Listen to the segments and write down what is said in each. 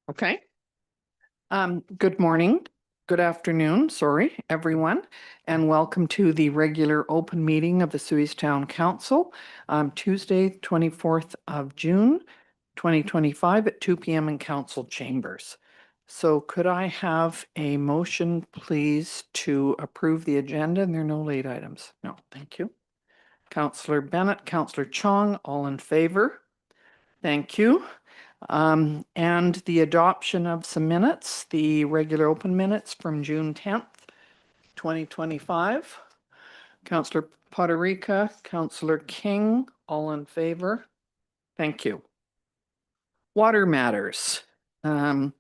Okay. Good morning, good afternoon, sorry, everyone, and welcome to the regular open meeting of the Suez Town Council, Tuesday, 24th of June, 2025 at 2 p.m. in council chambers. So could I have a motion, please, to approve the agenda? And there are no late items. No, thank you. Councillor Bennett, Councillor Chong, all in favor? Thank you. And the adoption of some minutes, the regular open minutes from June 10th, 2025. Councillor Potterica, Councillor King, all in favor? Thank you. Water matters. Water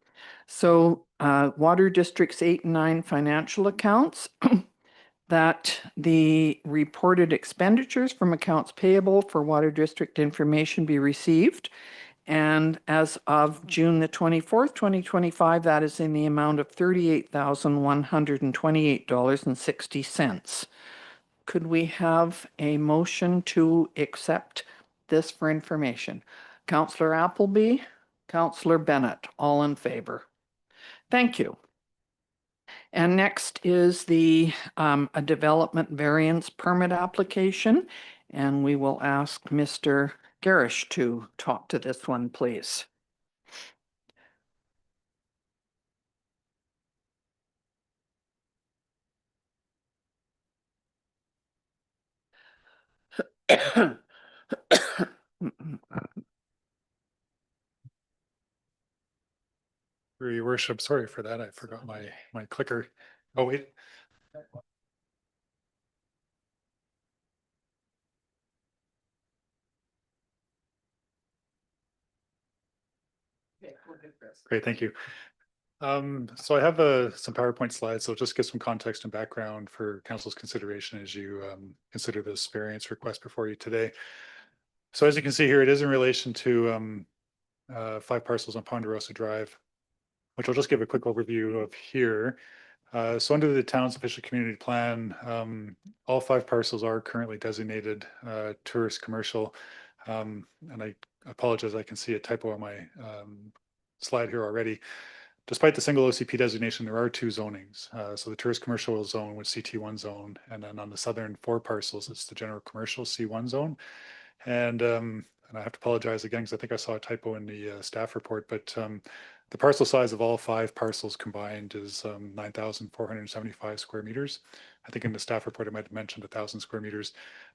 Districts 8 and 9 financial accounts that the reported expenditures from accounts payable for Water District information be received. And as of June the 24th, 2025, that is in the amount of $38,128.60. Could we have a motion to accept this for information? Councillor Appleby, Councillor Bennett, all in favor. Thank you. And next is a development variance permit application. And we will ask Mr. Garish to talk to this one, please. Your worship, sorry for that. I forgot my clicker. Oh, wait. Great, thank you. So I have some PowerPoint slides, so just give some context and background for council's consideration as you consider this variance request before you today. So as you can see here, it is in relation to 5 parcels on Ponderosa Drive, which I'll just give a quick overview of here. So under the town's official community plan, all 5 parcels are currently designated tourist commercial. And I apologize, I can see a typo on my slide here already. Despite the single OCP designation, there are 2 zonings. So the tourist commercial zone with CT1 zone, and then on the southern 4 parcels, it's the general commercial C1 zone. And I have to apologize again because I think I saw a typo in the staff report, but the parcel size of all 5 parcels combined is 9,475 square meters. I think in the staff report, I might have mentioned 1,000 square meters.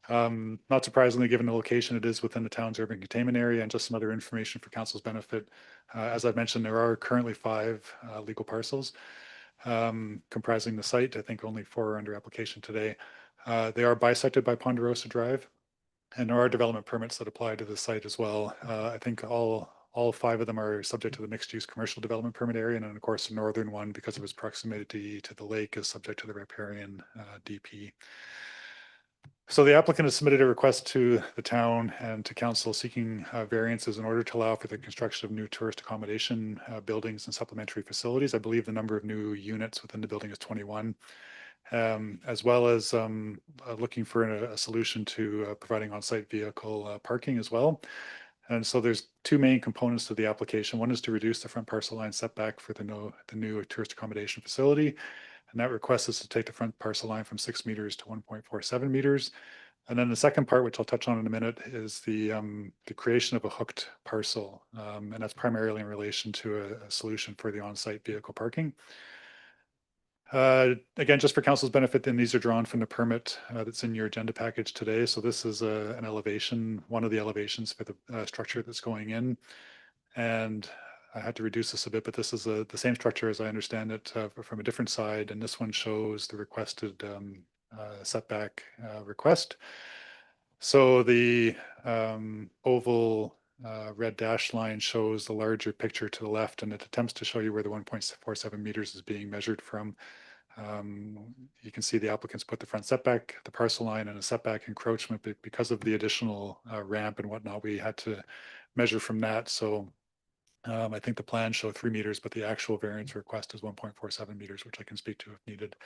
Not surprisingly, given the location, it is within the town's urban containment area. And just some other information for council's benefit. As I've mentioned, there are currently 5 legal parcels comprising the site. I think only 4 are under application today. They are bisected by Ponderosa Drive. And there are development permits that apply to the site as well. I think all 5 of them are subject to the mixed-use commercial development permit area, and then of course the northern one, because of its proximity to the lake, is subject to the riparian DP. So the applicant has submitted a request to the town and to council seeking variances in order to allow for the construction of new tourist accommodation buildings and supplementary facilities. I believe the number of new units within the building is 21. As well as looking for a solution to providing on-site vehicle parking as well. And so there's 2 main components to the application. One is to reduce the front parcel line setback for the new tourist accommodation facility. And that request is to take the front parcel line from 6 meters to 1.47 meters. And then the second part, which I'll touch on in a minute, is the creation of a hooked parcel. And that's primarily in relation to a solution for the on-site vehicle parking. Again, just for council's benefit, then these are drawn from the permit that's in your agenda package today. So this is an elevation, one of the elevations for the structure that's going in. And I had to reduce this a bit, but this is the same structure as I understand it from a different side. And this one shows the requested setback request. So the oval red dash line shows the larger picture to the left, and it attempts to show you where the 1.47 meters is being measured from. You can see the applicants put the front setback, the parcel line, and a setback encroachment, but because of the additional ramp and whatnot, we had to measure from that. So I think the plans show 3 meters, but the actual variance request is 1.47 meters, which I can speak to if needed.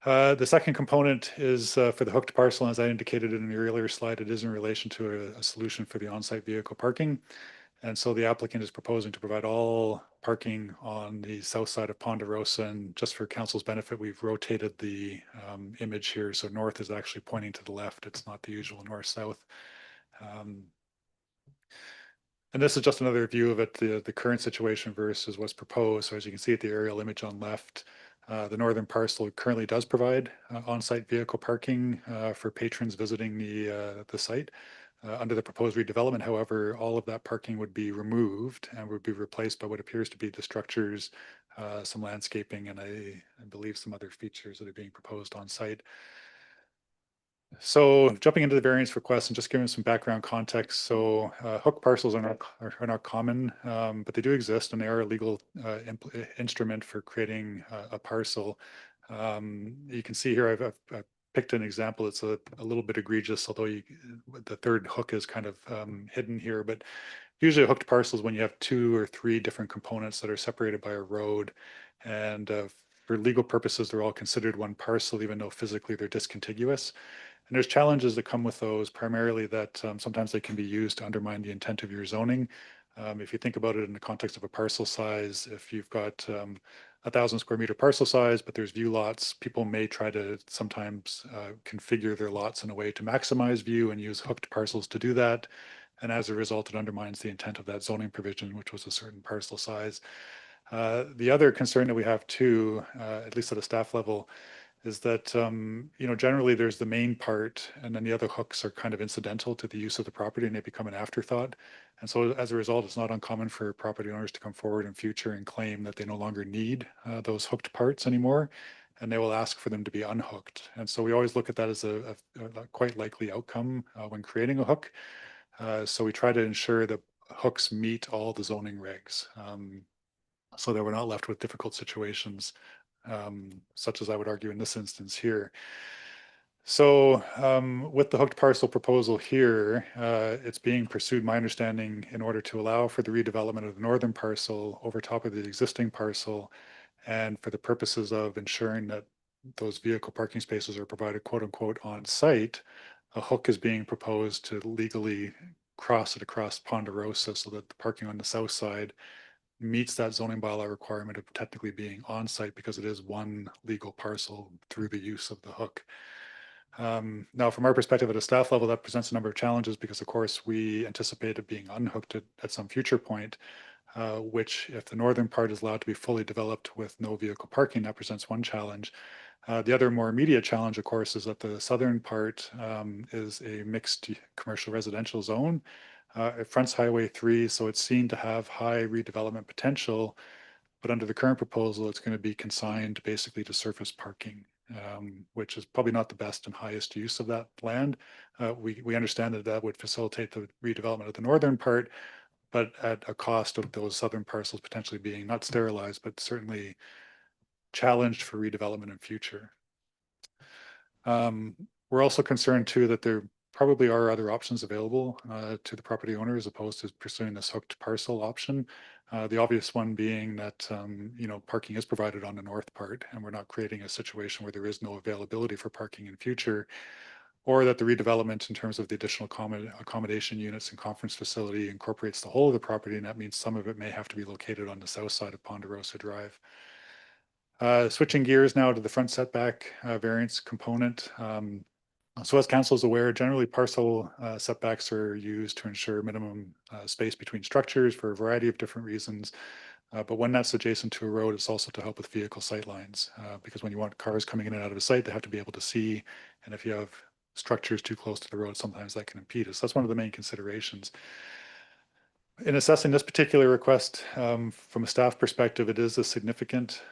The second component is for the hooked parcel. As I indicated in the earlier slide, it is in relation to a solution for the on-site vehicle parking. And so the applicant is proposing to provide all parking on the south side of Ponderosa. And just for council's benefit, we've rotated the image here. So north is actually pointing to the left. It's not the usual north-south. And this is just another view of it, the current situation versus what's proposed. So as you can see at the aerial image on left, the northern parcel currently does provide on-site vehicle parking for patrons visiting the site. Under the proposed redevelopment, however, all of that parking would be removed and would be replaced by what appears to be the structures, some landscaping, and I believe some other features that are being proposed on site. So jumping into the variance request and just giving some background context. So hook parcels are not common, but they do exist and they are a legal instrument for creating a parcel. You can see here I've picked an example that's a little bit egregious, although the third hook is kind of hidden here. But usually a hooked parcel is when you have 2 or 3 different components that are separated by a road. And for legal purposes, they're all considered one parcel, even though physically they're discontiguous. And there's challenges that come with those, primarily that sometimes they can be used to undermine the intent of your zoning. If you think about it in the context of a parcel size, if you've got 1,000 square meter parcel size, but there's view lots, people may try to sometimes configure their lots in a way to maximize view and use hooked parcels to do that. And as a result, it undermines the intent of that zoning provision, which was a certain parcel size. The other concern that we have too, at least at a staff level, is that generally there's the main part and then the other hooks are kind of incidental to the use of the property and they become an afterthought. And so as a result, it's not uncommon for property owners to come forward in future and claim that they no longer need those hooked parts anymore, and they will ask for them to be unhooked. And so we always look at that as a quite likely outcome when creating a hook. So we try to ensure that hooks meet all the zoning regs, so that we're not left with difficult situations, such as I would argue in this instance here. So with the hooked parcel proposal here, it's being pursued, my understanding, in order to allow for the redevelopment of the northern parcel over top of the existing parcel, and for the purposes of ensuring that those vehicle parking spaces are provided quote unquote on site. A hook is being proposed to legally cross it across Ponderosa so that the parking on the south side meets that zoning bylaw requirement of technically being on site because it is one legal parcel through the use of the hook. Now, from our perspective at a staff level, that presents a number of challenges because, of course, we anticipate it being unhooked at some future point, which, if the northern part is allowed to be fully developed with no vehicle parking, that presents one challenge. The other more immediate challenge, of course, is that the southern part is a mixed commercial residential zone. It fronts Highway 3, so it's seen to have high redevelopment potential, but under the current proposal, it's going to be consigned basically to surface parking, which is probably not the best and highest use of that land. We understand that that would facilitate the redevelopment of the northern part, but at a cost of those southern parcels potentially being not sterilized, but certainly challenged for redevelopment in future. We're also concerned too that there probably are other options available to the property owner as opposed to pursuing this hooked parcel option. The obvious one being that parking is provided on the north part, and we're not creating a situation where there is no availability for parking in future, or that the redevelopment in terms of the additional accommodation units and conference facility incorporates the whole of the property, and that means some of it may have to be located on the south side of Ponderosa Drive. Switching gears now to the front setback variance component. So as council is aware, generally parcel setbacks are used to ensure minimum space between structures for a variety of different reasons. But when that's adjacent to a road, it's also to help with vehicle sight lines, because when you want cars coming in and out of a site, they have to be able to see. And if you have structures too close to the road, sometimes that can impede us. That's one of the main considerations. In assessing this particular request, from a staff perspective, it is a significant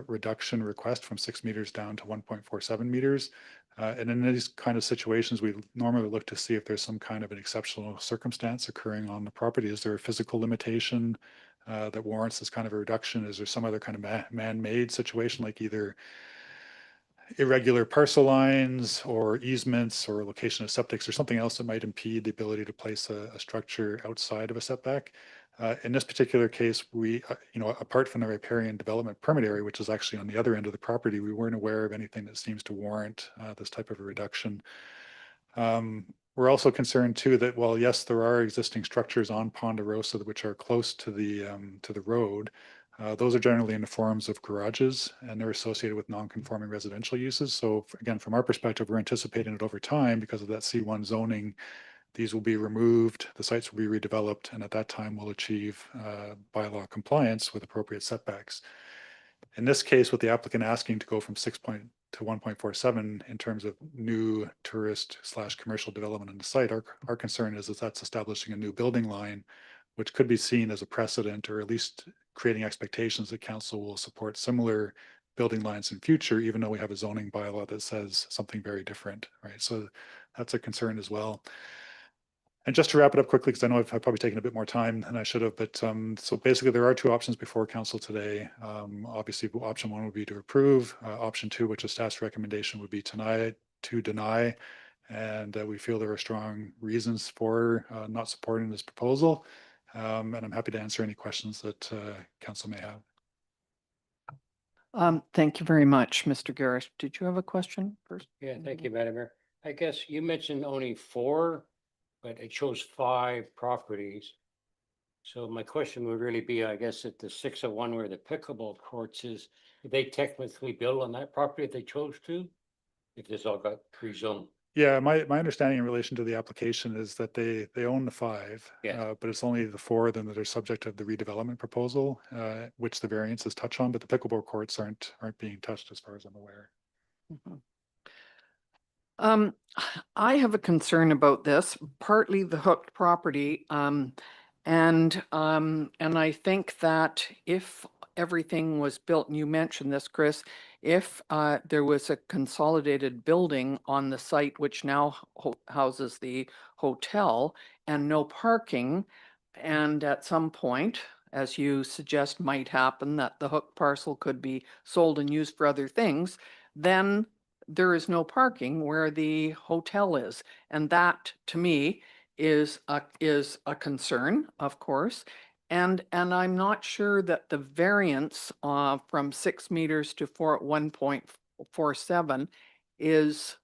reduction request from 6 meters down to 1.47 meters. And in these kind of situations, we normally look to see if there's some kind of an exceptional circumstance occurring on the property. Is there a physical limitation that warrants this kind of a reduction? Is there some other kind of man-made situation, like either irregular parcel lines or easements or location of septics or something else that might impede the ability to place a structure outside of a setback? In this particular case, we, apart from the riparian development permit area, which is actually on the other end of the property, we weren't aware of anything that seems to warrant this type of a reduction. We're also concerned too that while yes, there are existing structures on Ponderosa which are close to the road, those are generally in the forms of garages and they're associated with non-conforming residential uses. So again, from our perspective, we're anticipating that over time, because of that C1 zoning, these will be removed, the sites will be redeveloped, and at that time we'll achieve bylaw compliance with appropriate setbacks. In this case, with the applicant asking to go from 6 to 1.47 in terms of new tourist / commercial development on the site, our concern is that that's establishing a new building line, which could be seen as a precedent, or at least creating expectations that council will support similar building lines in future, even though we have a zoning bylaw that says something very different, right? So that's a concern as well. And just to wrap it up quickly, because I know I've probably taken a bit more time than I should have, but so basically there are two options before council today. Obviously, option one would be to approve. Option two, which is staff's recommendation, would be tonight to deny. And we feel there are strong reasons for not supporting this proposal. And I'm happy to answer any questions that council may have. Thank you very much, Mr. Garrett. Did you have a question first? Yeah, thank you, Madam Mayor. I guess you mentioned only 4, but it shows 5 properties. So my question would really be, I guess, at the 601 where the pickleball courts is, do they technically build on that property if they chose to? If this all got pre-zoned? Yeah, my understanding in relation to the application is that they own the 5, Yeah. but it's only the 4 then that are subject of the redevelopment proposal, which the variances touch on, but the pickleball courts aren't being touched as far as I'm aware. Mhm. I have a concern about this, partly the hooked property. And I think that if everything was built, and you mentioned this, Chris, if there was a consolidated building on the site, which now houses the hotel, and no parking, and at some point, as you suggest might happen, that the hook parcel could be sold and used for other things, then there is no parking where the hotel is. And that, to me, is a concern, of course. And I'm not sure that the variance from 6 meters to 1.47 is,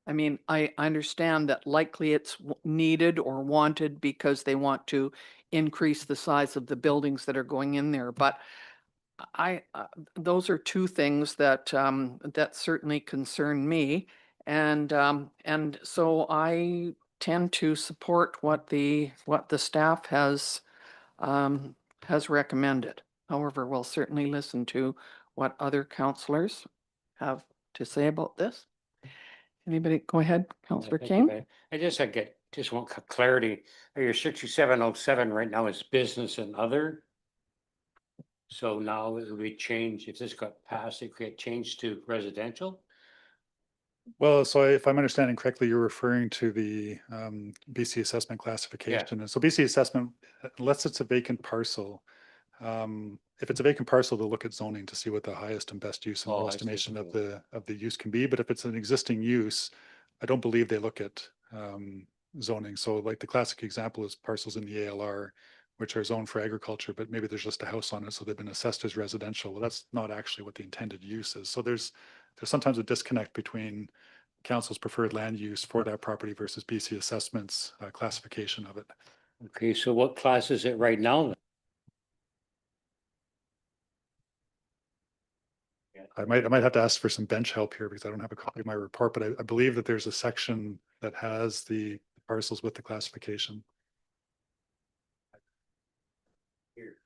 I mean, I understand that likely it's needed or wanted because they want to increase the size of the buildings that are going in there. But those are two things that that certainly concern me, and so I tend to support what the staff has recommended. However, we'll certainly listen to what other councillors have to say about this. Anybody, go ahead, Councillor Thank you, King. Madam. I just want clarity. Your 6707 right now is business and other. So now it will be changed, if this got passed, it could get changed to residential? Well, so if I'm understanding correctly, you're referring to the BC assessment classification. And so BC assessment, unless it's a vacant parcel, if it's a vacant parcel, they'll look at zoning to see what the highest and best use and Oh, I see. estimation of the use can be. But if it's an existing use, I don't believe they look at zoning. So like the classic example is parcels in the ALR, which are zoned for agriculture, but maybe there's just a house on it, so they've been assessed as residential. Well, that's not actually what the intended use is. So there's sometimes a disconnect between council's preferred land use for that property versus BC assessment's classification of it. Okay, so what class is it right now then? I might have to ask for some bench help here because I don't have a copy of my report, but I believe that there's a section that has the parcels with the classification. Here.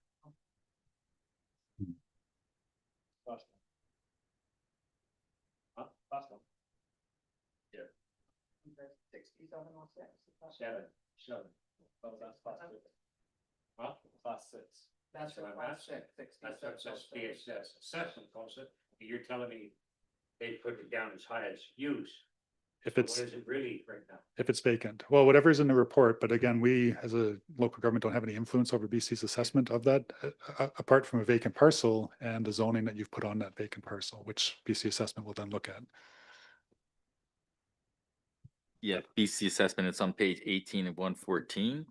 Last one. Huh? Last one. Yeah. 6706. Seven. Oh, that's class 6. Huh? Class 6. That's what for I'm class asking. 6. That's BSS assessment concept. You're telling me they put it down as high as use. If So it's what is it really right now? if it's vacant, well, whatever's in the report. But again, we as a local government don't have any influence over BC's assessment of that, apart from a vacant parcel and the zoning that you've put on that vacant parcel, which BC assessment will then look at. Yeah, BC assessment, it's on page 18 of 114.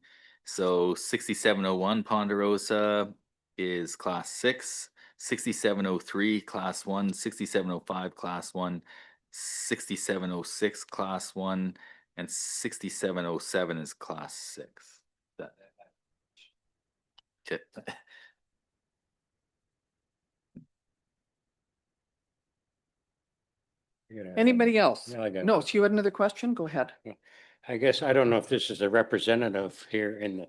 So 6701 Ponderosa is class 6, 6703 class 1, 6705 class 1, 6706 class 1, and 6707 is class 6. That. Okay. Anybody else? Yeah, I got it. No, so you had another question? Go ahead. I guess, I don't know if this is a representative here in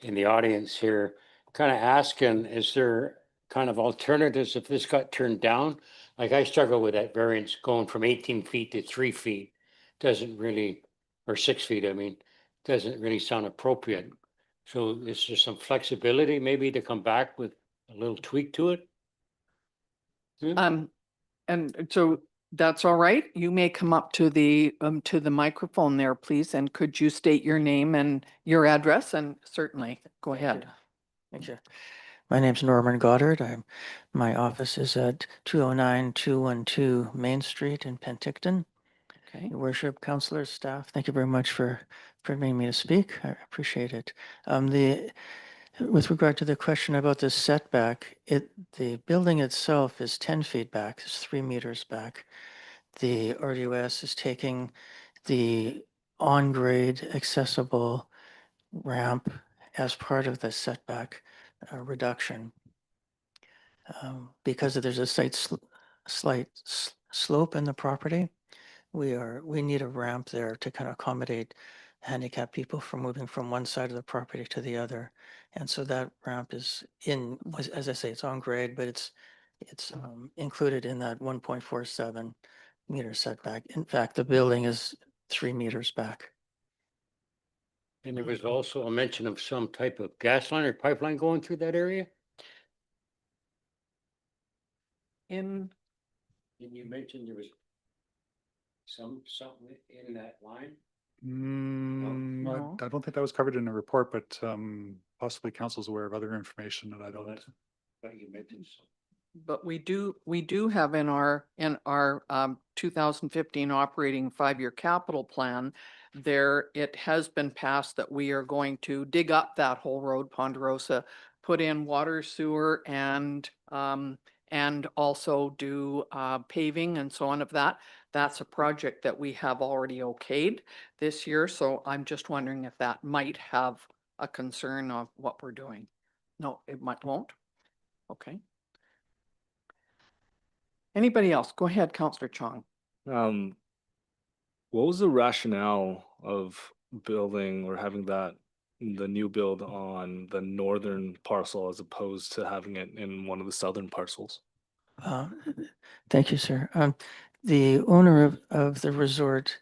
the audience here, kind of asking, is there kind of alternatives if this got turned down? Like I struggle with that variance going from 18 feet to 3 feet. Doesn't really, or 6 feet, I mean, doesn't really sound appropriate. So is there some flexibility maybe to come back with a little tweak to it? And so that's all right. You may come up to the microphone there, please, and could you state your name and your address? And certainly, go ahead. Thank you. My name's Norman Goddard. My office is at 209-212 Main Street in Penticton. Okay. Your worship, councilors, staff, thank you very much for permitting me to speak. I appreciate it. With regard to the question about the setback, the building itself is 10 feet back, it's 3 meters back. The RDOS is taking the on-grade accessible ramp as part of the setback reduction. Because there's a slight slope in the property, we need a ramp there to kind of accommodate handicapped people from moving from one side of the property to the other. And so that ramp is as I say, it's on grade, but it's included in that 1.47 meter setback. In fact, the building is 3 meters back. And there was also a mention of some type of gas line or pipeline going through that area? In, And you mentioned there was something in that line? No. I don't think that was covered in the report, but possibly council's aware of other information that I don't. But you mentioned some. but we do have in our 2015 operating 5-year capital plan, there, it has been passed that we are going to dig up that whole road, Ponderosa, put in water, sewer, and also do paving and so on of that. That's a project that we have already okayed this year, so I'm just wondering if that might have a concern of what we're doing. No, it won't? Okay. Anybody else? Go ahead, Councillor Chong. What was the rationale of building or having the new build on the northern parcel as opposed to having it in one of the southern parcels? Thank you, sir. The owner of the resort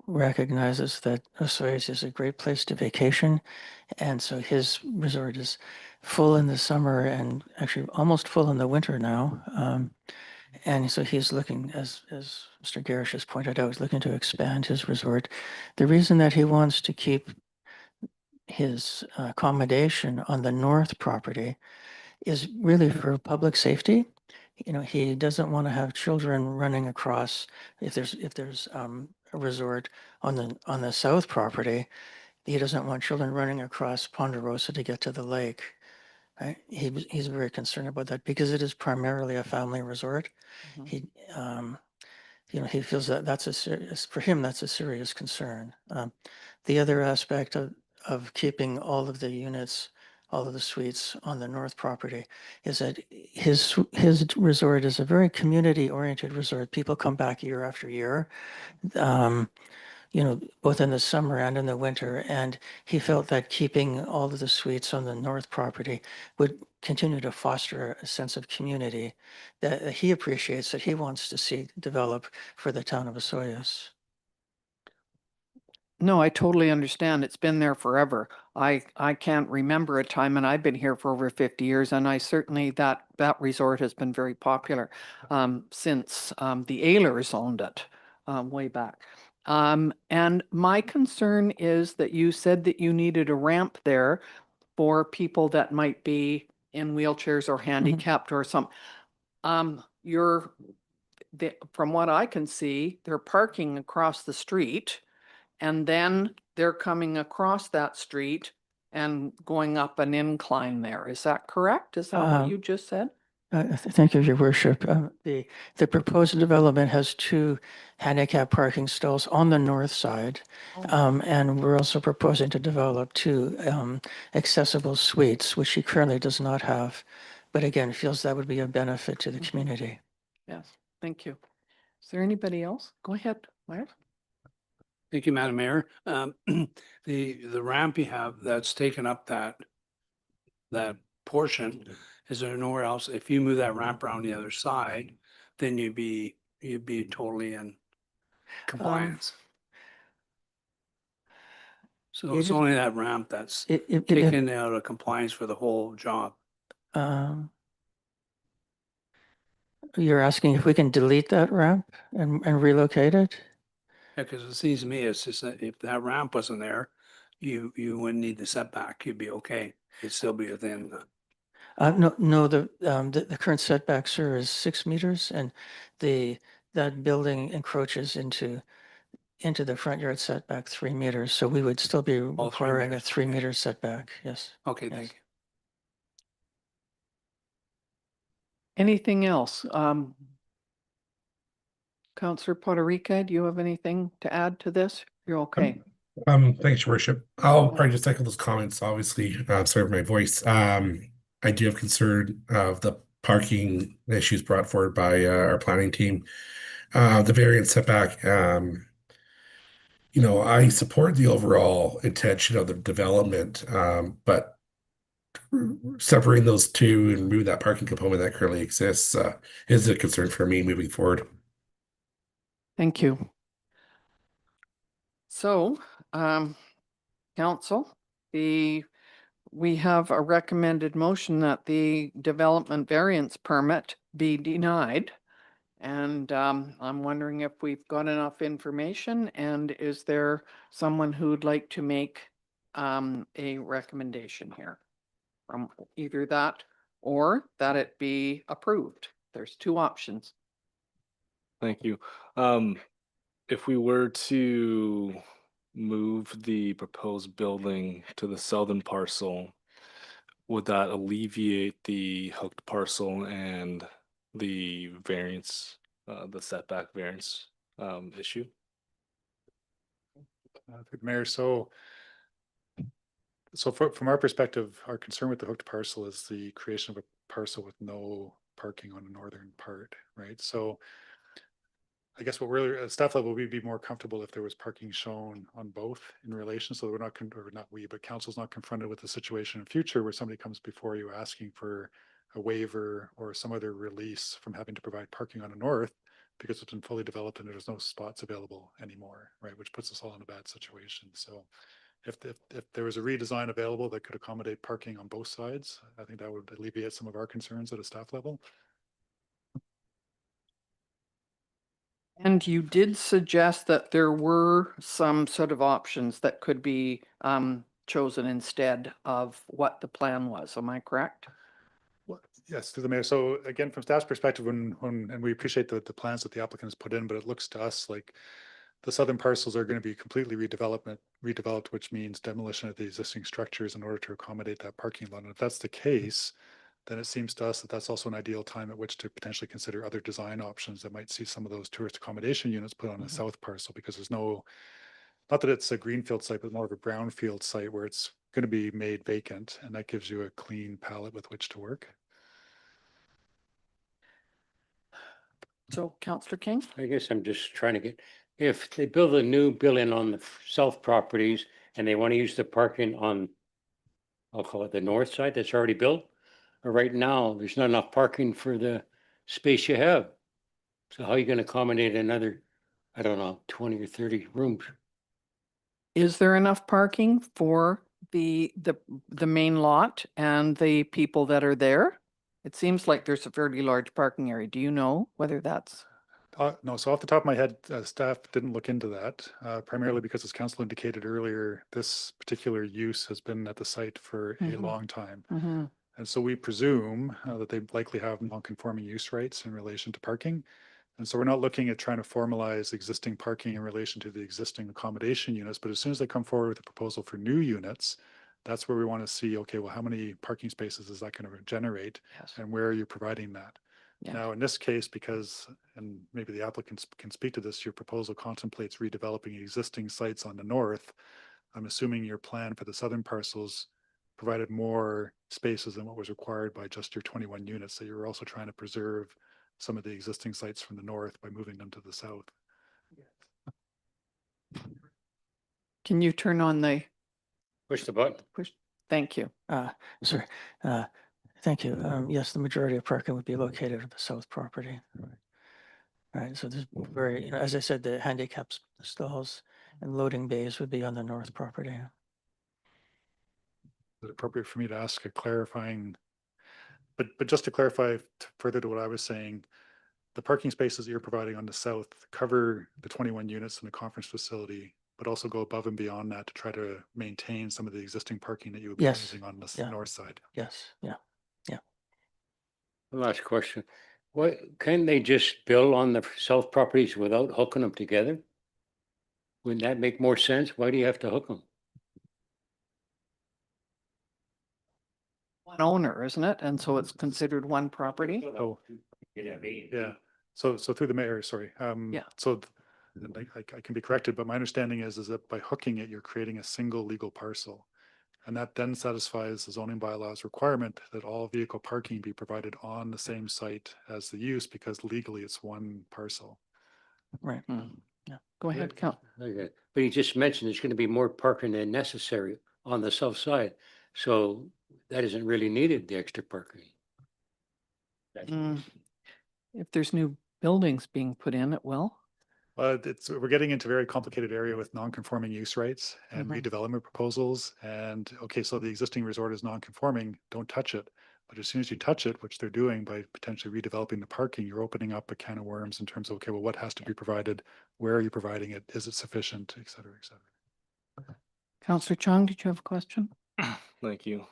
recognizes that Osoyoos is a great place to vacation. And so his resort is full in the summer and actually almost full in the winter now. And so he's looking, as Mr. Garish has pointed out, he's looking to expand his resort. The reason that he wants to keep his accommodation on the north property is really for public safety. You know, he doesn't want to have children running across if there's a resort on the south property. He doesn't want children running across Ponderosa to get to the lake. Right? He's very concerned about that because it is primarily a family resort. Mhm. He you know, he feels that for him, that's a serious concern. The other aspect of keeping all of the units, all of the suites on the north property is that his resort is a very community-oriented resort. People come back year after year, you know, both in the summer and in the winter. And he felt that keeping all of the suites on the north property would continue to foster a sense of community that he appreciates, that he wants to see develop for the town of Osoyoos. No, I totally understand. It's been there forever. I can't remember a time, and I've been here for over 50 years, and I certainly, that resort has been very popular since the Ehlers owned it way back. And my concern is that you said that you needed a ramp there for people that might be in wheelchairs or handicapped or some. From what I can see, they're parking across the street. And then they're coming across that street and going up an incline there. Is that correct? Is that what you just said? Thank you, Your Worship. The proposed development has 2 handicap parking stalls on the north side. And we're also proposing to develop 2 accessible suites, which he currently does not have. But again, feels that would be a benefit to the community. Yes, thank you. Is there anybody else? Go ahead, Larry. Thank you, Madam Mayor. The ramp you have that's taken up that portion, is there nowhere else? If you move that ramp around the other side, then you'd be totally in compliance. So it it's is- only that ramp that's It- taken out of compliance for the whole job. You're asking if we can delete that ramp and relocate it? Yeah, because it seems to me it's just that if that ramp wasn't there, you wouldn't need the setback. You'd be okay. You'd still be within the. No, the current setback, sir, is 6 meters, and that building encroaches into the front yard setback 3 meters, so we would still be 3 requiring a meters, 3-meter setback, yes. Okay, Yes. thank you. Anything else? Counselor Poderica, do you have anything to add to this? You're okay. Thanks, Your Worship. I'll probably just echo those comments. Obviously, sorry for my voice. I do have concern of the parking issues brought forward by our planning team. The variance setback, I support the overall intention of the development, but separating those two and remove that parking component that currently exists is a concern for me moving forward. Thank you. So, council, we have a recommended motion that the development variance permit be denied. And I'm wondering if we've got enough information, and is there someone who'd like to make a recommendation here? From either that or that it be approved. There's 2 options. Thank you. If we were to move the proposed building to the southern parcel, would that alleviate the hooked parcel and the variance, the setback variance issue? Through the Mayor, so from our perspective, our concern with the hooked parcel is the creation of a parcel with no parking on the northern part, right? So I guess what we're at staff level, we'd be more comfortable if there was parking shown on both in relation, so we're not, or not we, but council's not confronted with a situation in future where somebody comes before you asking for a waiver or some other release from having to provide parking on the north because it's been fully developed and there's no spots available anymore, right? Which puts us all in a bad situation. So if there was a redesign available that could accommodate parking on both sides, I think that would alleviate some of our concerns at a staff level. And you did suggest that there were some sort of options that could be chosen instead of what the plan was. Am I correct? Well, yes, through the Mayor. So again, from staff's perspective, and we appreciate the plans that the applicant has put in, but it looks to us like the southern parcels are going to be completely redeveloped, which means demolition of the existing structures in order to accommodate that parking lot. And if that's the case, then it seems to us that that's also an ideal time at which to potentially consider other design options that might see some of those tourist accommodation units put on the south parcel, because there's no, not that it's a greenfield site, but more of a brownfield site where it's going to be made vacant, and that gives you a clean palette with which to work. So Councillor King? I guess I'm just trying to get, if they build a new building on the south properties and they want to use the parking on, I'll call it the north side that's already built, but right now, there's not enough parking for the space you have. So how are you going to accommodate another, I don't know, 20 or 30 rooms? Is there enough parking for the main lot and the people that are there? It seems like there's a fairly large parking area. Do you know whether that's? No, so off the top of my head, staff didn't look into that, primarily because as council indicated earlier, this particular use has been at the site for a long time. And so we presume that they likely have non-conforming use rights in relation to parking. And so we're not looking at trying to formalize existing parking in relation to the existing accommodation units, but as soon as they come forward with a proposal for new units, that's where we want to see, okay, well, how many parking spaces is that going to generate? Yes. And where are you providing that? Yeah. Now, in this case, because, and maybe the applicants can speak to this, your proposal contemplates redeveloping existing sites on the north. I'm assuming your plan for the southern parcels provided more spaces than what was required by just your 21 units. So you're also trying to preserve some of the existing sites from the north by moving them to the south. Can you turn on the Push the button. push? Thank you. Sorry, thank you. Yes, the majority of parking would be located at the south property. Right, so there's very, you know, as I said, the handicap stalls and loading bays would be on the north property. Is it appropriate for me to ask a clarifying, but just to clarify further to what I was saying, the parking spaces that you're providing on the south cover the 21 units in the conference facility, but also go above and beyond that to try to maintain some of the existing parking that you would be Yes, using on the yeah. north side. Yes, yeah. Last question. What, can they just build on the south properties without hooking them together? Wouldn't that make more sense? Why do you have to hook them? One owner, isn't it? And so it's considered one property? Oh, yeah. So through the mayor, sorry. Yeah. So and I can be corrected, but my understanding is that by hooking it, you're creating a single legal parcel. And that then satisfies the zoning bylaws requirement that all vehicle parking be provided on the same site as the use, because legally it's one parcel. Right. Go ahead, Count. Okay, but you just mentioned there's going to be more parking than necessary on the south side. So that isn't really needed, the extra parking. If there's new buildings being put in, it will. We're getting into a very complicated area with non-conforming use rights and Mhm. redevelopment proposals. And okay, so the existing resort is non-conforming, don't touch it. But as soon as you touch it, which they're doing by potentially redeveloping the parking, you're opening up a can of worms in terms of, okay, well, what has to be provided? Where are you providing it? Is it sufficient, et cetera, et cetera? Counselor Chung, did you have a question? Thank you.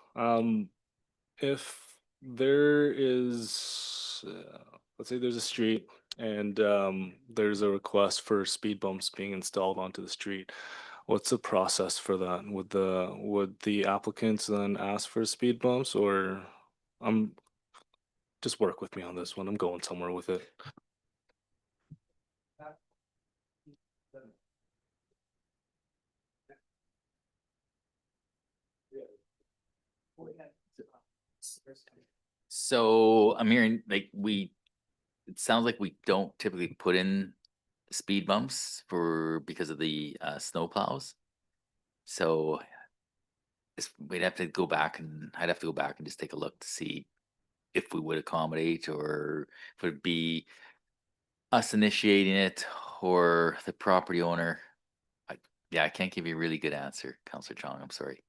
If there is, let's say there's a street and there's a request for speed bumps being installed onto the street, what's the process for that? Would the applicants then ask for speed bumps, or just work with me on this one? I'm going somewhere with it. So I'm hearing like it sounds like we don't typically put in speed bumps because of the snow plows. So we'd have to go back and I'd have to go back and just take a look to see if we would accommodate, or if it would be us initiating it or the property owner. Yeah, I can't give you a really good answer, Councillor Chong. I'm sorry.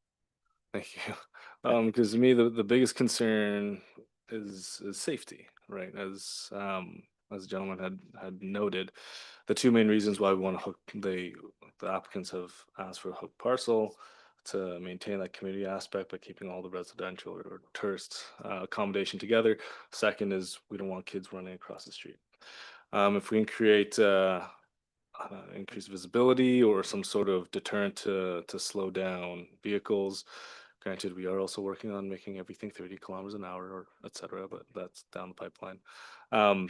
Thank you. Because to me, the biggest concern is safety, right? As the gentleman had noted, the two main reasons why we want to hook the applicants have asked for a hook parcel to maintain that community aspect by keeping all the residential or tourist accommodation together. Second is we don't want kids running across the street. If we can create increased visibility or some sort of deterrent to slow down vehicles. Granted, we are also working on making everything 30 kilometers an hour or et cetera, but that's down the pipeline.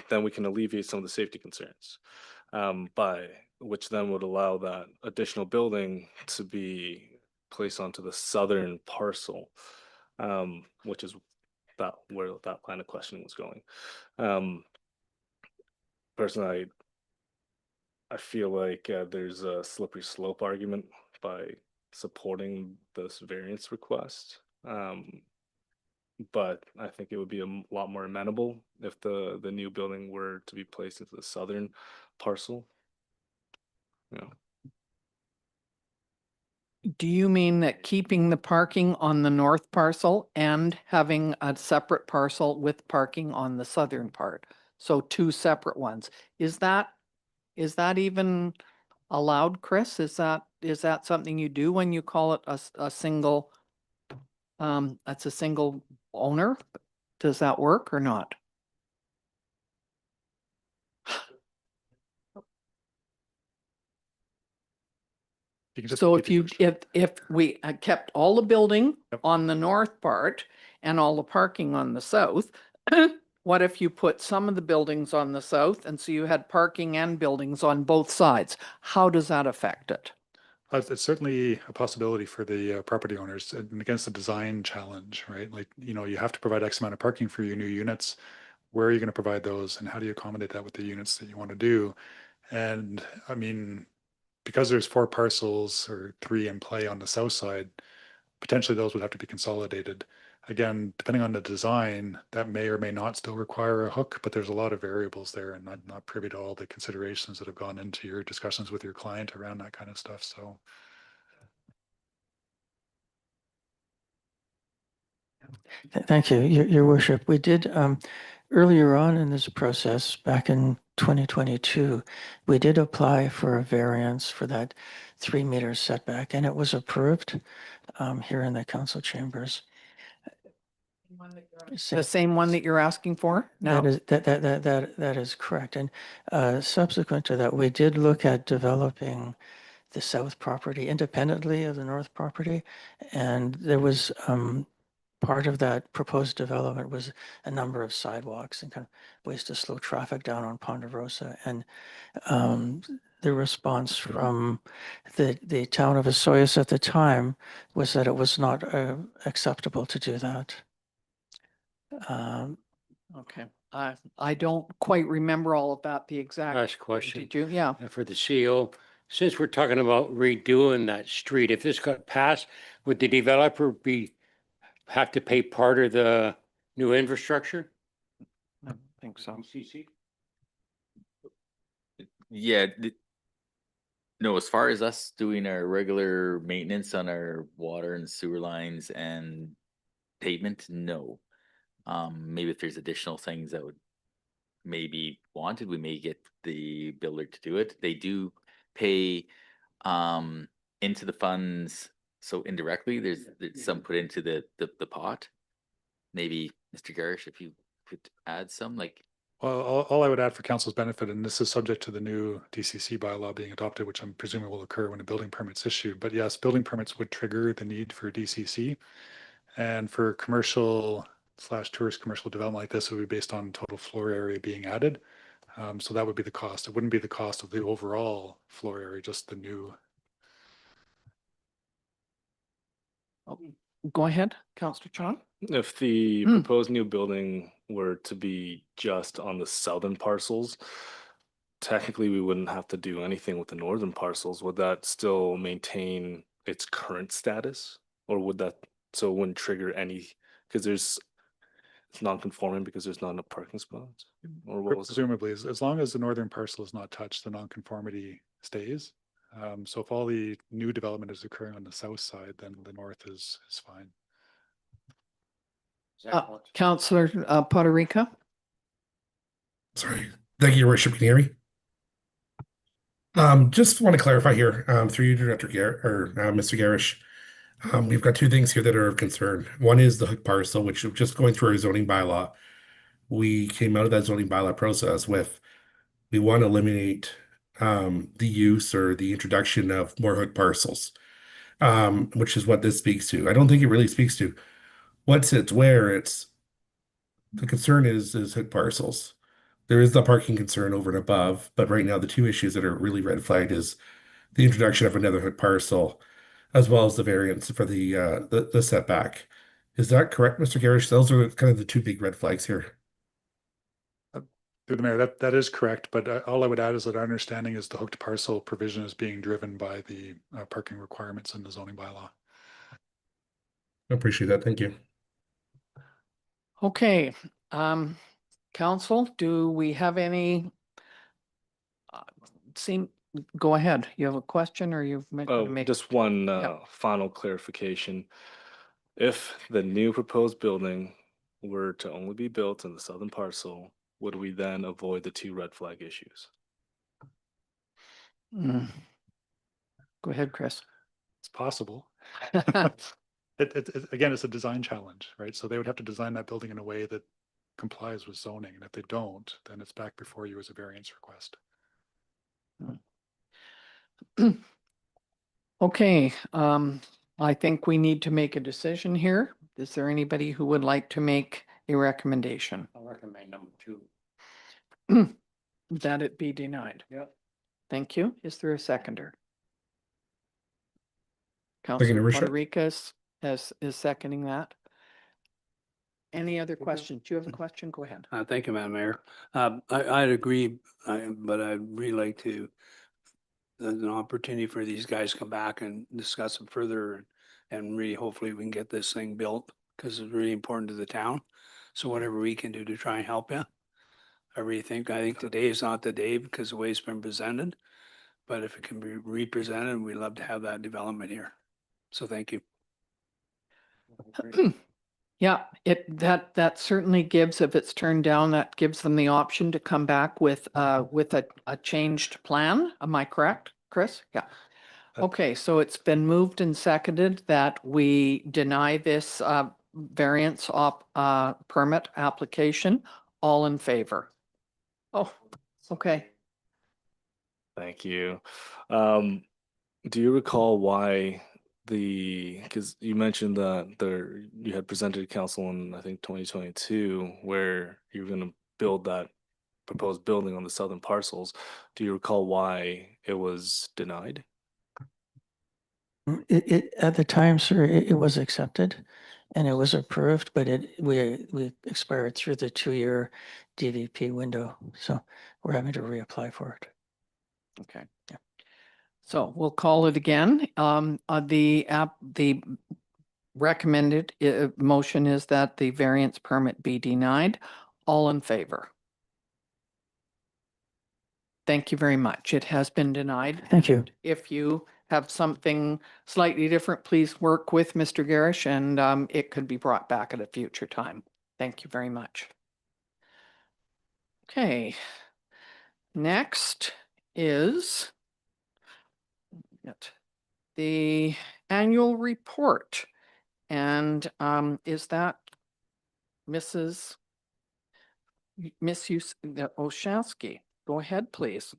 Then we can alleviate some of the safety concerns, by which then would allow that additional building to be placed onto the southern parcel, which is where that line of questioning was going. Personally, I feel like there's a slippery slope argument by supporting this variance request. But I think it would be a lot more amenable if the new building were to be placed into the southern parcel. You know, Do you mean that keeping the parking on the north parcel and having a separate parcel with parking on the southern part? So two separate ones. Is that even allowed, Chris? Is that something you do when you call it a single, that's a single owner? Does that work or not? You can just So repeat if the you, question. if we kept all the building Yep. on the north part and all the parking on the south, what if you put some of the buildings on the south and so you had parking and buildings on both sides? How does that affect it? It's certainly a possibility for the property owners and against the design challenge, right? Like, you know, you have to provide X amount of parking for your new units. Where are you going to provide those and how do you accommodate that with the units that you want to do? And I mean, because there's 4 parcels or 3 in play on the south side, potentially those would have to be consolidated. Again, depending on the design, that may or may not still require a hook, but there's a lot of variables there and I'm not privy to all the considerations that have gone into your discussions with your client around that kind of stuff. So Thank you, Your Worship. We did, earlier on in this process, back in 2022, we did apply for a variance for that 3-meter setback, and it was approved here in the council chambers. The same one that you're asking for now? That is correct. And subsequent to that, we did look at developing the south property independently of the north property. And there was part of that proposed development was a number of sidewalks and kind of ways to slow traffic down on Ponderosa. And the response from the town of Osoyoos at the time was that it was not acceptable to do that. Okay, I don't quite remember all of that, the exact. Last question. Did you? Yeah. For the CEO, since we're talking about redoing that street, if this got passed, would the developer have to pay part of the new infrastructure? I think so. CC? Yeah. No, as far as us doing our regular maintenance on our water and sewer lines and pavement, no. Maybe if there's additional things that would maybe wanted, we may get the builder to do it. They do pay into the funds, so indirectly there's some put into the pot. Maybe Mr. Garish, if you could add some, like. well, all I would add for council's benefit, and this is subject to the new DCC bylaw being adopted, which I'm presuming will occur when a building permit's issued. But yes, building permits would trigger the need for DCC. And for commercial/tourist commercial development like this, it would be based on total floor area being added. So that would be the cost. It wouldn't be the cost of the overall floor area, just the new. Go ahead, Councillor Chan. If the Hmm. proposed new building were to be just on the southern parcels, technically we wouldn't have to do anything with the northern parcels. Would that still maintain its current status? Or would that, so it wouldn't trigger any, because it's non-conforming because there's not enough parking spots? Or what was it? Presumably, as long as the northern parcel is not touched, the nonconformity stays. So if all the new development is occurring on the south side, then the north is fine. Councillor Poderica. Sorry. Thank you, Your Worship. Can you hear me? Just want to clarify here, through you, Director Mr. Garish. We've got 2 things here that are of concern. One is the hook parcel, which just going through our zoning bylaw, we came out of that zoning bylaw process with, we want to eliminate the use or the introduction of more hook parcels, which is what this speaks to. I don't think it really speaks to what's it's where it's. The concern is hook parcels. There is the parking concern over and above, but right now the 2 issues that are really red flagged is the introduction of another hook parcel, as well as the variance for the setback. Is that correct, Mr. Garish? Those are kind of the 2 big red flags here. Through the mayor, that is correct, but all I would add is that our understanding is the hooked parcel provision is being driven by the parking requirements in the zoning bylaw. I appreciate that. Thank you. Okay, council, do we have any? Go ahead. You have a question or you've meant to make? Just one Yeah. final clarification. If the new proposed building were to only be built in the southern parcel, would we then avoid the 2 red flag issues? Mm. Go ahead, Chris. It's possible. Again, it's a design challenge, right? So they would have to design that building in a way that complies with zoning. And if they don't, then it's back before you as a variance request. Okay, I think we need to make a decision here. Is there anybody who would like to make a recommendation I'll recommend number 2. that it be denied? Yep. Thank you. Is there a seconder? Second, Councilor Your Worship. Poderikas is seconding that. Any other questions? Do you have a question? Go ahead. Thank you, Madam Mayor. I'd agree, but I'd really like to, there's an opportunity for these guys to come back and discuss it further and really hopefully we can get this thing built because it's really important to the town. So whatever we can do to try and help you. I think today is not the day because the way it's been presented. But if it can be represented, we'd love to have that development here. So thank you. Yeah, that certainly gives, if it's turned down, that gives them the option to come back with a changed plan. Am I correct, Chris? Yeah. Okay, so it's been moved and seconded that we deny this variance permit application. All in favor? Oh, okay. Thank you. Do you recall why because you mentioned that you had presented to council in, I think, 2022, where you were going to build that proposed building on the southern parcels. Do you recall why it was denied? It at the time, sir, it was accepted and it was approved, but we expired through the 2-year DVP window. So we're having to reapply for it. Okay. Yeah. So we'll call it again. The recommended motion is that the variance permit be denied. All in favor? Thank you very much. It has been denied. Thank you. If you have something slightly different, please work with Mr. Garish and it could be brought back at a future time. Thank you very much. Okay. Next is the annual report. And is that Miss Olszewski? Go ahead, please.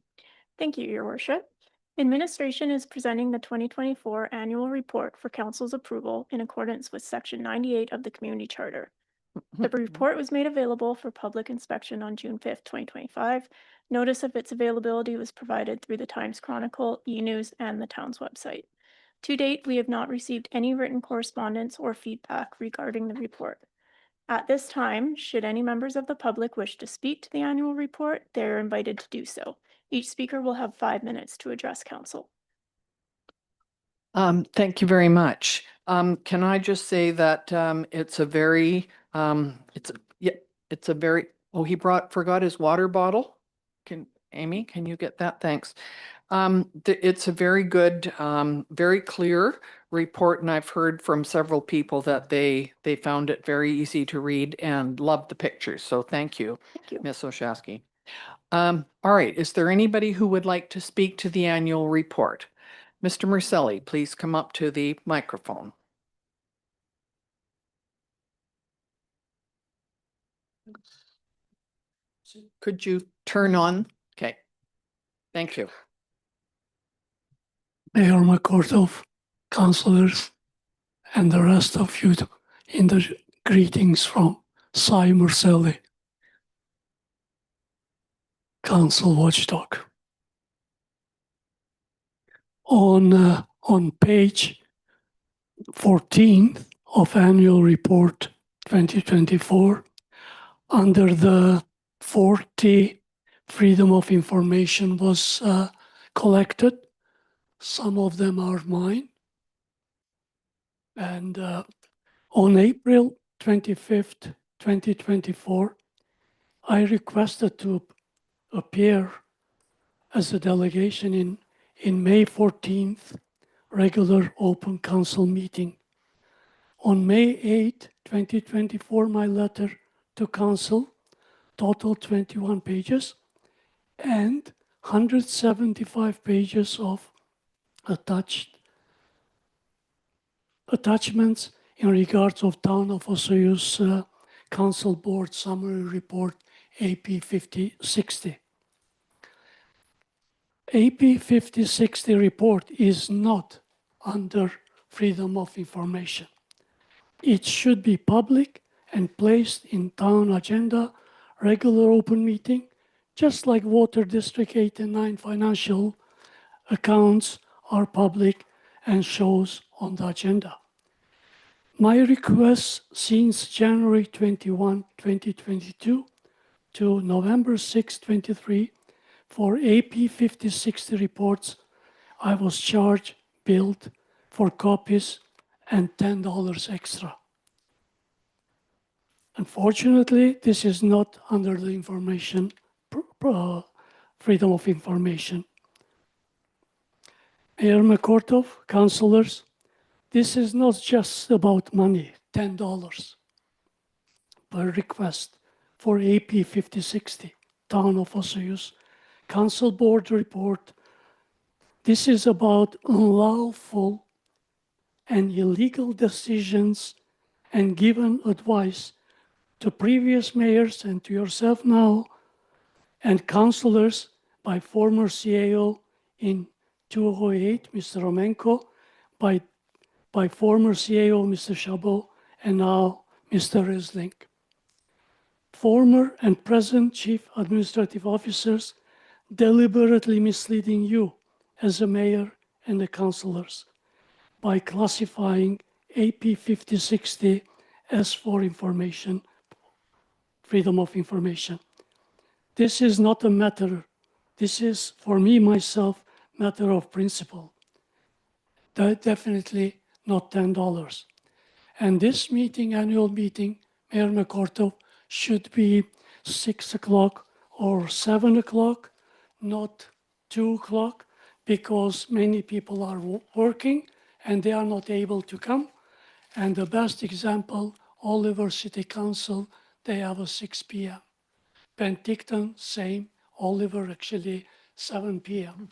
Thank you, Your Worship. Administration is presenting the 2024 annual report for council's approval in accordance with Section 98 of the Community Charter. The report was made available for public inspection on June 5th, 2025. Notice of its availability was provided through the Times Chronicle, e-News, and the town's website. To date, we have not received any written correspondence or feedback regarding the report. At this time, should any members of the public wish to speak to the annual report, they are invited to do so. Each speaker will have 5 minutes to address council. Thank you very much. Can I just say that it's a very oh, he forgot his water bottle. Amy, can you get that? Thanks. It's a very good, very clear report, and I've heard from several people that they found it very easy to read and loved the pictures. So thank you, Ms. Olszewski. All right, is there anybody who would like to speak to the annual report? Mr. Marcelli, please come up to the microphone. Could you turn on? Okay. Thank you. Mayor McCortov, councillors, and the rest of you in the greetings from Cy Marcelli, council watchdog. On page 14 of annual report 2024, under the 40 freedom of information was collected. Some of them are mine. And on April 25th, 2024, I requested to appear as a delegation in May 14th regular open council meeting. On May 8, 2024, my letter to council totaled 21 pages and 175 pages of attachments in regards of Town of Osoyoos Council Board Summary Report AP 5060. AP 5060 report is not under freedom of information. It should be public and placed in town agenda, regular open meeting, just like Water District 8 and 9 financial accounts are public and shows on the agenda. My request since January 21, 2022 to November 6, 23 for AP 5060 reports, I was charged, billed for copies and $10 extra. Unfortunately, this is not under the information, freedom of information. Mayor McCortov, councilors, this is not just about money, $10 per request for AP 5060, Town of Osoyoos, Council Board report. This is about unlawful and illegal decisions and given advice to previous mayors and to yourself now and councilors by former CAO in 2008, Mr. Romenko, by former CAO, Mr. Chabot, and now Mr. Resling. Former and present chief administrative officers deliberately misleading you as a mayor and the councilors by classifying AP 5060 as for information, freedom of information. This is not a matter, this is for me, myself, matter of principle. Definitely not $10. And this meeting, annual meeting, Mayor McCortov, should be 6 o'clock or 7 o'clock, not 2 o'clock, because many people are working and they are not able to come. And the best example, Oliver City Council, they have a 6 p.m. Penticton, same, Oliver actually 7 p.m.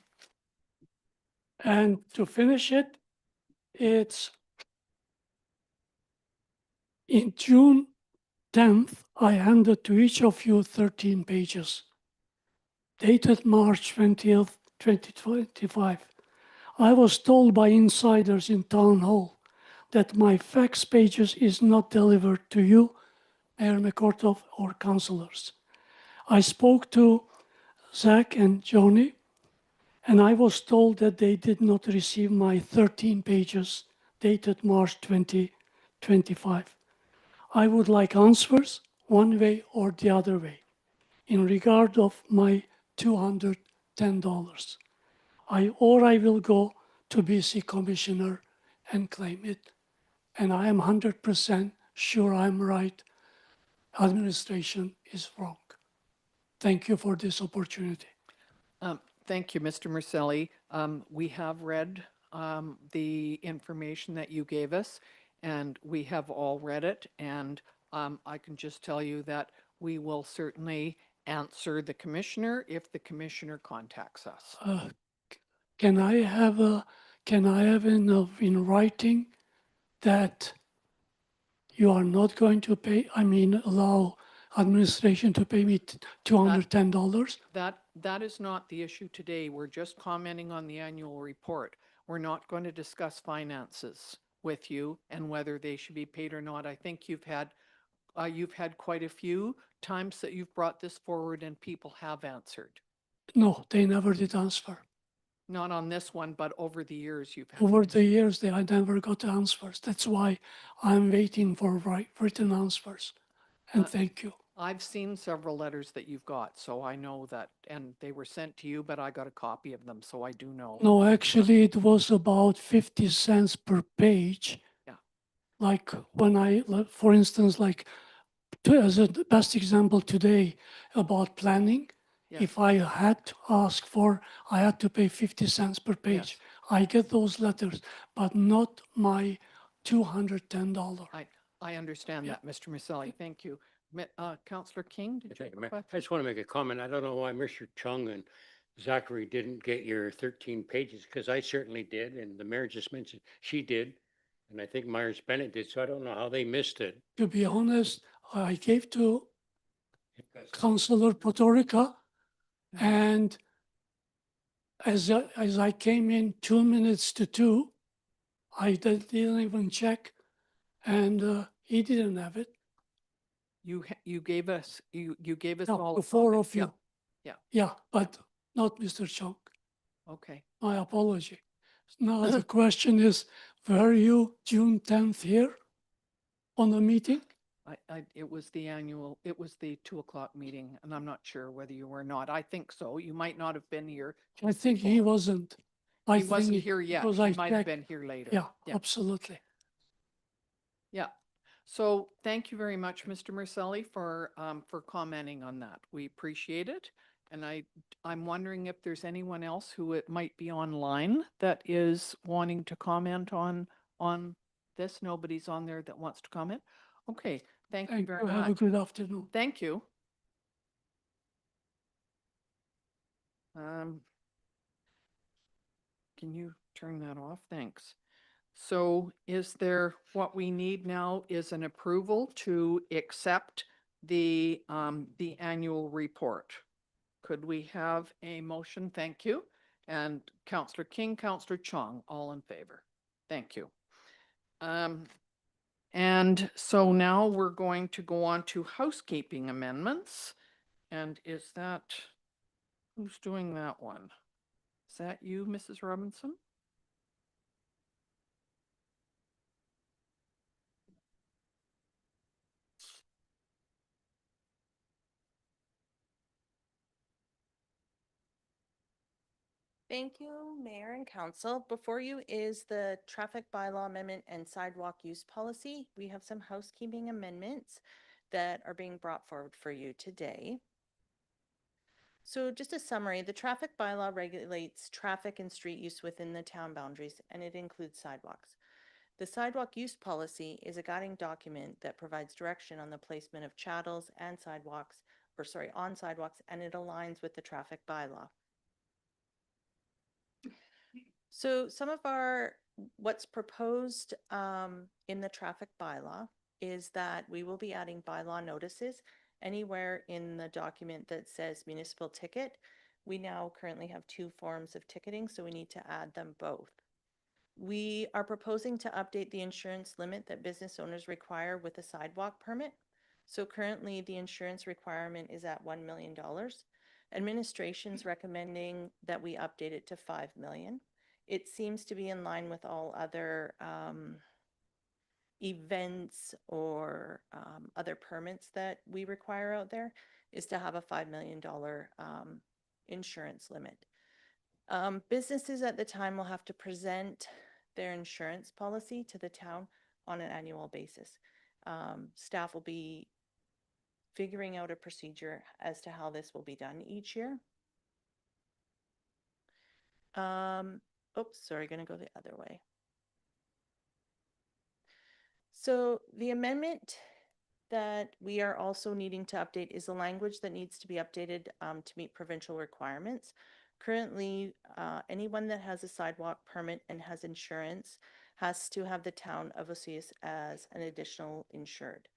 And to finish it, it's in June 10th, I handed to each of you 13 pages, dated March 20th, 2025. I was told by insiders in town hall that my fax pages is not delivered to you, Mayor McCortov, or councilors. I spoke to Zach and Johnny, and I was told that they did not receive my 13 pages dated March 2025. I would like answers one way or the other way in regard of my $210. Or I will go to BC Commissioner and claim it. And I am 100% sure I'm right. Administration is wrong. Thank you for this opportunity. Thank you, Mr. Marcelli. We have read the information that you gave us, and we have all read it. And I can just tell you that we will certainly answer the commissioner if the commissioner contacts us. Can I have in writing that you are not going to pay, allow administration to pay me $210? That is not the issue today. We're just commenting on the annual report. We're not going to discuss finances with you and whether they should be paid or not. I think you've had quite a few times that you've brought this forward and people have answered. No, they never did answer. Not on this one, but over the years you've had. Over the years, I never got answers. That's why I'm waiting for written answers. And thank you. I've seen several letters that you've got, so I know that, and they were sent to you, but I got a copy of them, so I do know. No, actually, it was about 50 cents per page. Yeah. Like when for instance, as a best example today about planning, Yes. if I had to ask I had to pay 50 cents per page. Yes. I get those letters, but not my $210. I understand that, Mr. Marcelli. Thank you. Councillor King, did you have a I question? just want to make a comment. I don't know why Mr. Chung and Zachary didn't get your 13 pages, because I certainly did, and the mayor just mentioned she did, and I think Myers Bennett did, so I don't know how they missed it. To be honest, I gave to Councillor Potorica, and as I came in 2 minutes to 2, I didn't even check, and he didn't have it. You gave us, you gave us No, all. the a four copy. of you. Yeah. Yeah, but not Mr. Chunk. Okay. My apology. Now the question is, were you June 10th here on the meeting? It was the annual, it was the 2 o'clock meeting, and I'm not sure whether you were not. I think so. You might not have been here. I think he wasn't. I He wasn't think here yet. because He I might have checked. been here later. Yeah, Yeah. absolutely. Yeah. So thank you very much, Mr. Marcelli, for commenting on that. We appreciate it. And I'm wondering if there's anyone else who it might be online that is wanting to comment on this. Nobody's on there that wants to comment. Okay, thank you Thank very you. Have a much. good afternoon. Thank you. Can you turn that off? Thanks. So is there, what we need now is an approval to accept the annual report. Could we have a motion? Thank you. And Councillor King, Councillor Chong, all in favor. Thank you. And so now we're going to go on to housekeeping amendments. And is that, who's doing that one? Is that you, Mrs. Robinson? Thank you, Mayor and Council. Before you is the traffic bylaw amendment and sidewalk use policy. We have some housekeeping amendments that are being brought forward for you today. So just a summary, the traffic bylaw regulates traffic and street use within the town boundaries, and it includes sidewalks. The sidewalk use policy is a guiding document that provides direction on the placement of chattels and sidewalks, on sidewalks, and it aligns with the traffic bylaw. So some of what's proposed in the traffic bylaw is that we will be adding bylaw notices anywhere in the document that says municipal ticket. We now currently have 2 forms of ticketing, so we need to add them both. We are proposing to update the insurance limit that business owners require with a sidewalk permit. So currently the insurance requirement is at $1 million. Administration's recommending that we update it to 5 million. It seems to be in line with all other events or other permits that we require out there, is to have a $5 million insurance limit. Businesses at the time will have to present their insurance policy to the town on an annual basis. Staff will be figuring out a procedure as to how this will be done each year. Oops, sorry, going to go the other way. So the amendment that we are also needing to update is the language that needs to be updated to meet provincial requirements. Currently, anyone that has a sidewalk permit and has insurance has to have the town of Osoyoos as an additional insured.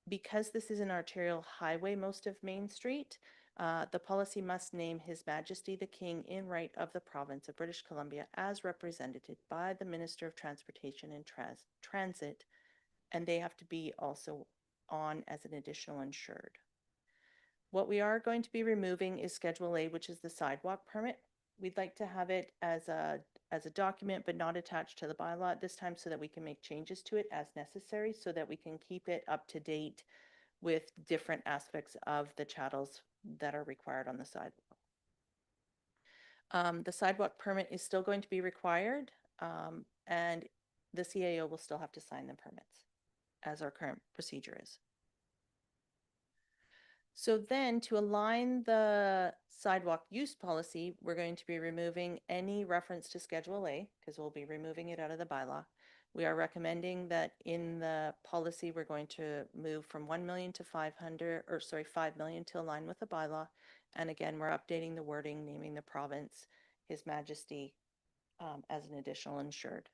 Because this is an arterial highway, most of Main Street, the policy must name His Majesty the King in right of the province of British Columbia as represented by the Minister of Transportation and Transit, and they have to be also on as an additional insured. What we are going to be removing is Schedule A, which is the sidewalk permit. We'd like to have it as a document, but not attached to the bylaw at this time, so that we can make changes to it as necessary, so that we can keep it up to date with different aspects of the chattels that are required on the sidewalk. The sidewalk permit is still going to be required, and the CAO will still have to sign the permits, as our current procedure is. So then, to align the sidewalk use policy, we're going to be removing any reference to Schedule A, because we'll be removing it out of the bylaw. We are recommending that in the policy, we're going to move from 1 million to 5 million to align with the bylaw. And again, we're updating the wording, naming the province, His Majesty, as an additional insured.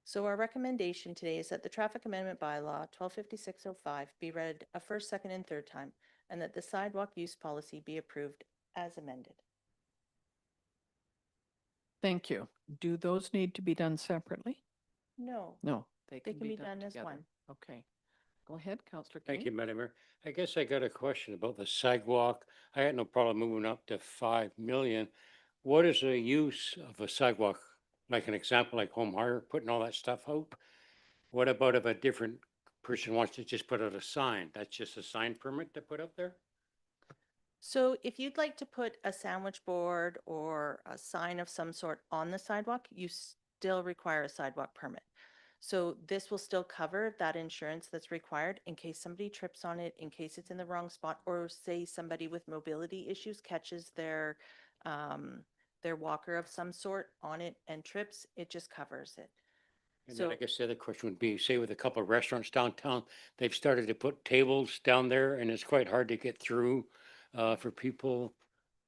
So our recommendation today is that the traffic amendment bylaw 125605 be read a first, second, and third time, and that the sidewalk use policy be approved as amended. Thank you. Do those need to be done separately? No, No, they can be done as together. one. Okay. Go ahead, Counselor Thank you, King. Madam Mayor. I guess I got a question about the sidewalk. I had no problem moving up to 5 million. What is the use of a sidewalk? Like an example, like home hire, putting all that stuff out? What about if a different person wants to just put out a sign? That's just a sign permit to put up there? So if you'd like to put a sandwich board or a sign of some sort on the sidewalk, you still require a sidewalk permit. So this will still cover that insurance that's required in case somebody trips on it, in case it's in the wrong spot, or say somebody with mobility issues catches their walker of some sort on it and trips, it just covers it. And then I So- guess the other question would be, say with a couple of restaurants downtown, they've started to put tables down there and it's quite hard to get through for people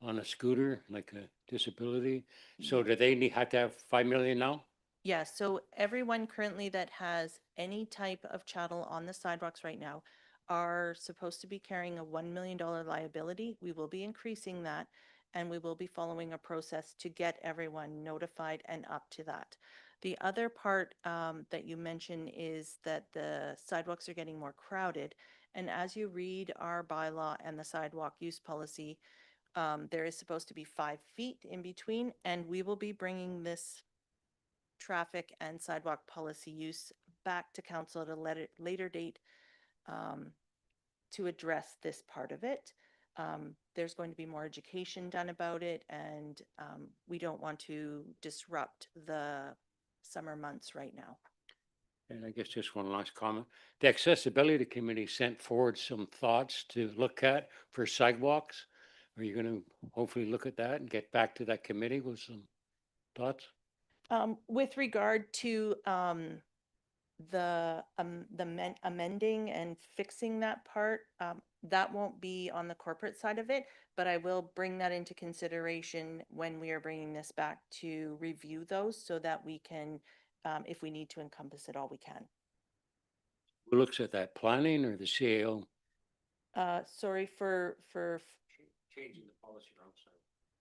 on a scooter, like a disability. So do they have to have 5 million now? Yeah, so everyone currently that has any type of chattel on the sidewalks right now are supposed to be carrying a $1 million liability. We will be increasing that, and we will be following a process to get everyone notified and up to that. The other part that you mentioned is that the sidewalks are getting more crowded. And as you read our bylaw and the sidewalk use policy, there is supposed to be 5 feet in between, and we will be bringing this traffic and sidewalk policy use back to council at a later date to address this part of it. There's going to be more education done about it, and we don't want to disrupt the summer months right now. And I guess just one last comment. The accessibility committee sent forward some thoughts to look at for sidewalks. Are you going to hopefully look at that and get back to that committee with some thoughts? With regard to the amending and fixing that part, that won't be on the corporate side of it, but I will bring that into consideration when we are bringing this back to review those so that we can, if we need to encompass it all, we can. Who looks at that, planning or the CAO? Sorry for Changing the policy around.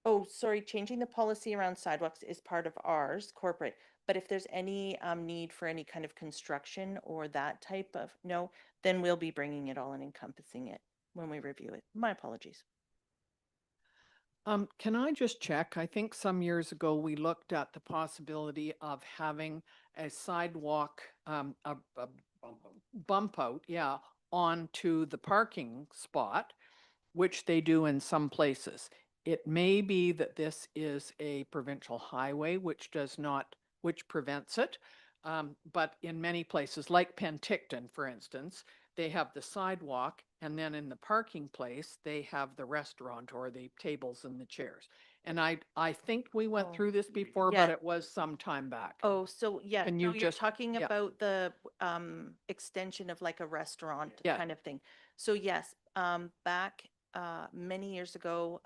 oh, sorry, changing the policy around sidewalks is part of ours, corporate. But if there's any need for any kind of construction or that type of, no, then we'll be bringing it all and encompassing it when we review it. My apologies. Can I just check? I think some years ago, we looked at the possibility of having a sidewalk, a bump out, yeah, onto the parking spot, which they do in some places. It may be that this is a provincial highway, which does not, which prevents it. But in many places, like Penticton, for instance, they have the sidewalk, and then in the parking place, they have the restaurant or the tables and the chairs. And I think we went Oh. through this before, Yeah. but it was some time back. Oh, so yeah, Can no, you you're just- talking yeah. about the extension of like a restaurant Yeah. kind of thing. So yes, back many years ago,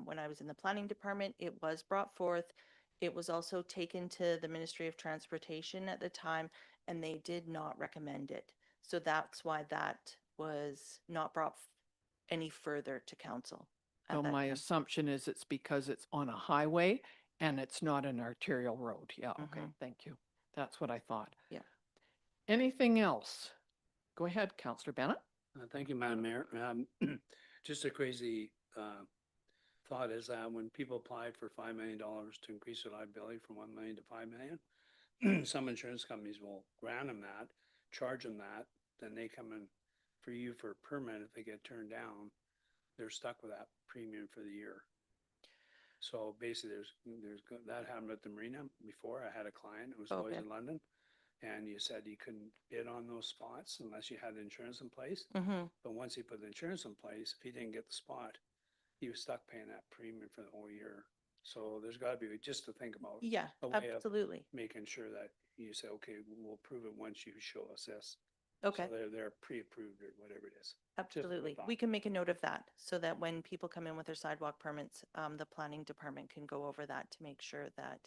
when I was in the planning department, it was brought forth. It was also taken to the Ministry of Transportation at the time, and they did not recommend it. So that's why that was not brought any further to council. at So that my time. assumption is it's because it's on a highway and it's not an arterial road. Yeah, okay, Mhm. thank you. That's what I thought. Yeah. Anything else? Go ahead, Counselor Bennett. Thank you, Madam Mayor. Just a crazy thought is that when people applied for $5 million to increase their liability from 1 million to 5 million, some insurance companies will grant them that, charge them that, then they come in for you for a permit. If they get turned down, they're stuck with that premium for the year. So basically, that happened at the marina before. I had a client, it was Lloyd's Okay. in London, and you said you couldn't bid on those spots unless you had insurance in place. Mhm. But once he put the insurance in place, if he didn't get the spot, he was stuck paying that premium for the whole year. So there's got to be, just to think about Yeah, a way of absolutely. making sure that you say, okay, we'll approve it once you show us this. Okay. So they're pre-approved or whatever it is. a Absolutely. thought. We can make a note of that so that when people come in with their sidewalk permits, the planning department can go over that to make sure that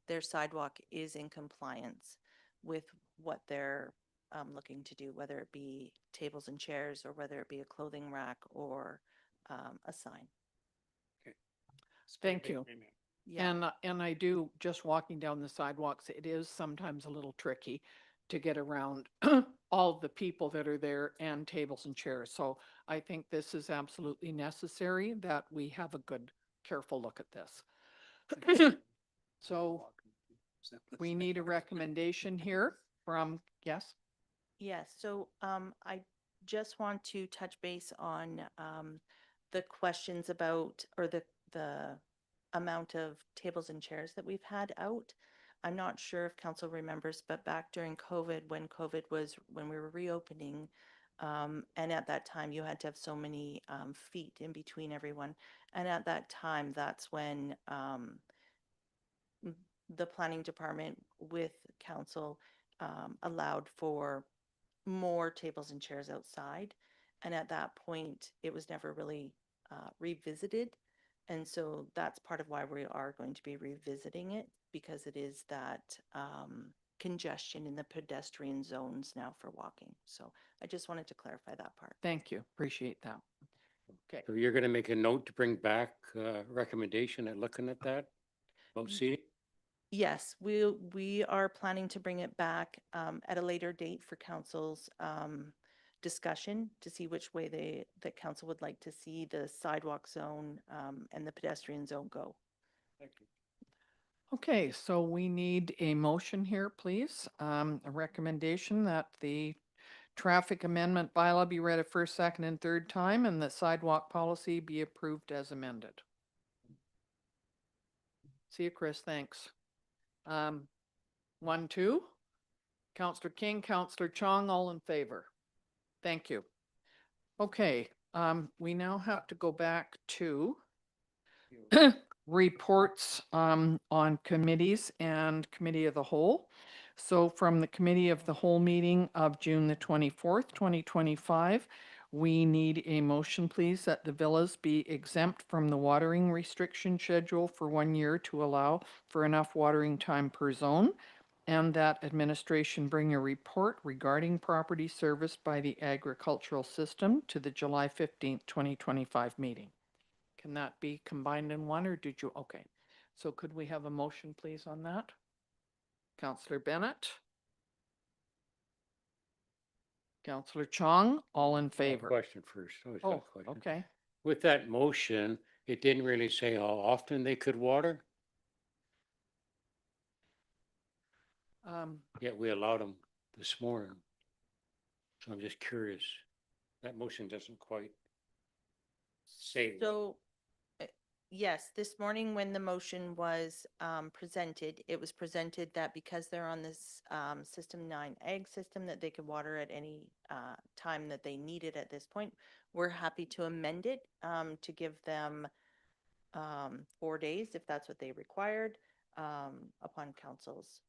their sidewalk is in compliance with what they're looking to do, whether it be tables and chairs or whether it be a clothing rack or a sign. It's a pretty Thank big you. premium. Yeah. And I do, just walking down the sidewalks, it is sometimes a little tricky to get around all the people that are there and tables and chairs. So I think this is absolutely necessary that we have a good, careful look at this. So we need a recommendation here from, yes? Yes, so I just want to touch base on the questions about, or the amount of tables and chairs that we've had out. I'm not sure if council remembers, but back during COVID, when we were reopening, and at that time you had to have so many feet in between everyone. And at that time, that's when the planning department with council allowed for more tables and chairs outside. And at that point, it was never really revisited. And so that's part of why we are going to be revisiting it, because it is that congestion in the pedestrian zones now for walking. So I just wanted to clarify that part. Thank you. Appreciate that. Okay. So you're gonna make a note to bring back recommendation at looking at that? About seating? Yes, we are planning to bring it back at a later date for council's discussion to see which way that council would like to see the sidewalk zone and the pedestrian zone go. Thank you. Okay, so we need a motion here, please. A recommendation that the traffic amendment bylaw be read a first, second, and third time, and the sidewalk policy be approved as amended. See you, Chris. Thanks. 1, 2. Counselor King, Counselor Chong, all in favor. Thank you. Okay, we now have to go back to reports on committees and committee of the whole. So from the committee of the whole meeting of June the 24th, 2025, we need a motion, please, that the villas be exempt from the watering restriction schedule for 1 year to allow for enough watering time per zone, and that administration bring a report regarding property serviced by the agricultural system to the July 15th, 2025 meeting. Can that be combined in one, or did you? Okay. So could we have a motion, please, on that? Councillor Bennett? Councillor Chong, all in favor? Question first. Always got a Oh, question. okay. With that motion, it didn't really say how often they could water, yet we allowed them this morning. So I'm just curious. That motion doesn't quite say. So, yes, this morning when the motion was presented, it was presented that because they're on this System 9 egg system, that they could water at any time that they need it at this point. We're happy to amend it to give them 4 days if that's what they required upon council's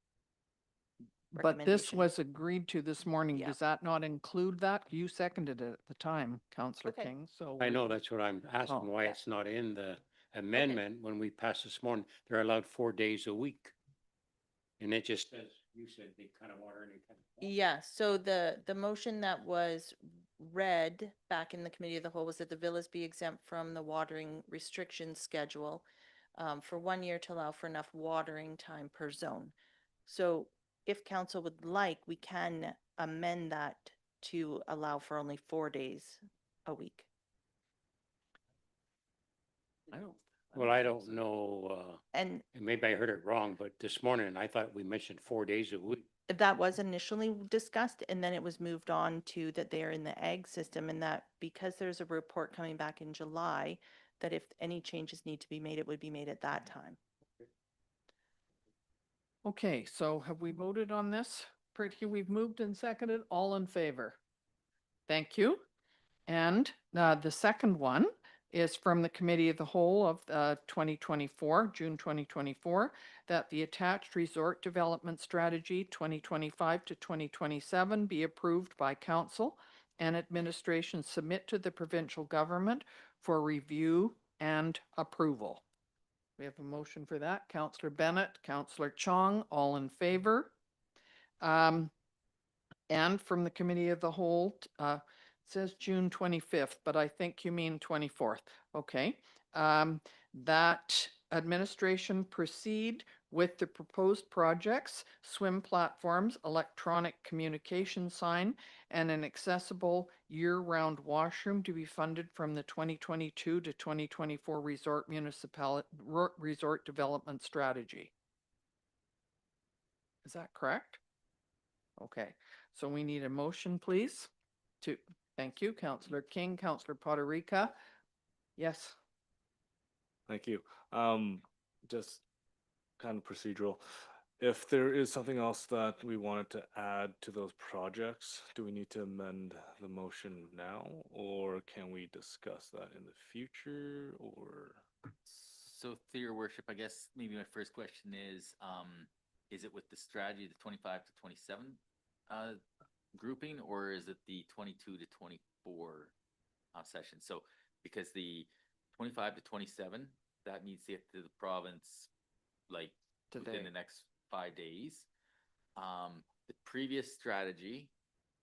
But this recommendation. was agreed to this morning. Yeah. Does that not include that? You seconded it at the time, Councillor Okay. King, so. I know, that's what I'm asking, Oh. why it's not in the amendment when we passed this morning. They're allowed 4 days a week. And it just says, you said they kind of water any kind of. Yeah, so the motion that was read back in the committee of the whole was that the villas be exempt from the watering restriction schedule for 1 year to allow for enough watering time per zone. So if council would like, we can amend that to allow for only 4 days a week. Well, I don't know, And and maybe I heard it wrong, but this morning I thought we mentioned 4 days a week. that was initially discussed, and then it was moved on to that they are in the egg system, and that because there's a report coming back in July, that if any changes need to be made, it would be made at that time. Okay, so have we voted on this? Pretty, we've moved and seconded, all in favor. Thank you. And the second one is from the Committee of the Whole of 2024, June 2024, that the attached resort development strategy 2025 to 2027 be approved by council and administration submit to the provincial government for review and approval. We have a motion for that. Councillor Bennett, Councillor Chong, all in favor. And from the Committee of the Whole, it says June 25th, but I think you mean 24th. Okay. That administration proceed with the proposed projects, swim platforms, electronic communication sign, and an accessible year-round washroom to be funded from the 2022 to 2024 resort development strategy. Is that correct? Okay, so we need a motion, please, to, thank you, Councillor King, Councillor Potterica. Yes. Thank you. Just kind of procedural. If there is something else that we wanted to add to those projects, do we need to amend the motion now, or can we discuss that in the future, or? So through your worship, I guess maybe my first question is it with the strategy, the 25 to 27 grouping, or is it the 22 to 24 session? So because the 25 to 27, that needs to get to the province like Today. within the next 5 days. The previous strategy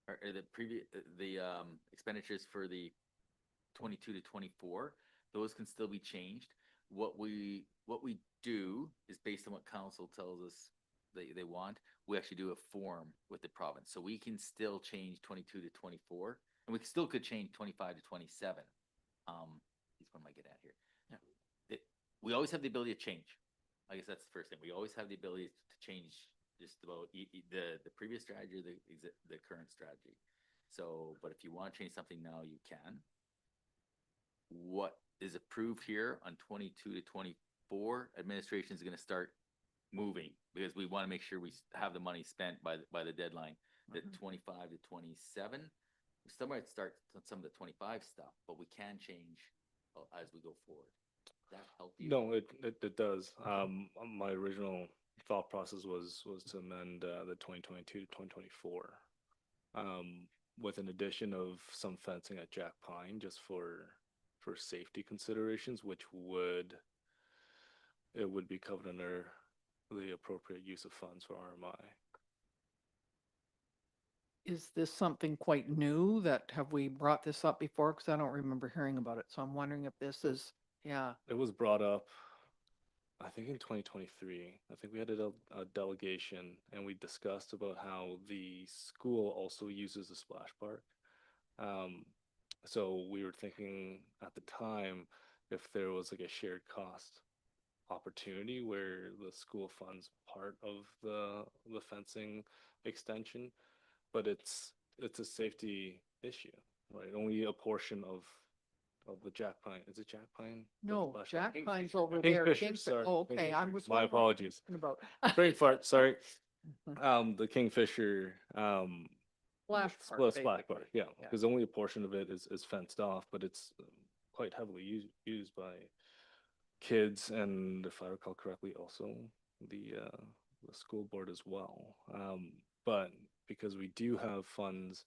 or the previous expenditures for the 22 to 24, those can still be changed. What we do is based on what council tells us they want. We actually do a form with the province, so we can still change 22 to 24, and we still could change 25 to 27. What am I getting at here? Yeah. We always have the ability to change. I guess that's the first thing. We always have the ability to change just about the previous strategy or the current strategy. So, but if you want to change something now, you can. What is approved here on 22 to 24, administration is going to start moving because we want to make sure we have the money spent by the deadline. The 25 to 27, we still might start on some of the 25 stuff, but we can change as we go forward. Does that help you? No, it does. My original thought process was to amend the 2022 to 2024 with an addition of some fencing at Jack Pine just for safety considerations, which would be covered under the appropriate use of funds for RMI. Is this something quite new that have we brought this up before? Because I don't remember hearing about it. So I'm wondering if this is, yeah. It was brought up, I think in 2023. I think we had a delegation and we discussed about how the school also uses a splash park. So we were thinking at the time if there was like a shared cost opportunity where the school funds part of the fencing extension, but it's a safety issue, right? Only a portion of the Jack Pine. Is it Jack Pine? No, Splash Jack Pine? Pine's over there. Kingfisher, sorry. Oh, okay, I Kingfisher. was. My wondering what apologies. you're talking about. Brain fart, sorry. The Kingfisher Splash park, splash basically. park, yeah, Yeah. because only a portion of it is fenced off, but it's quite heavily used by kids, and if I recall correctly, also the school board as well. But because we do have funds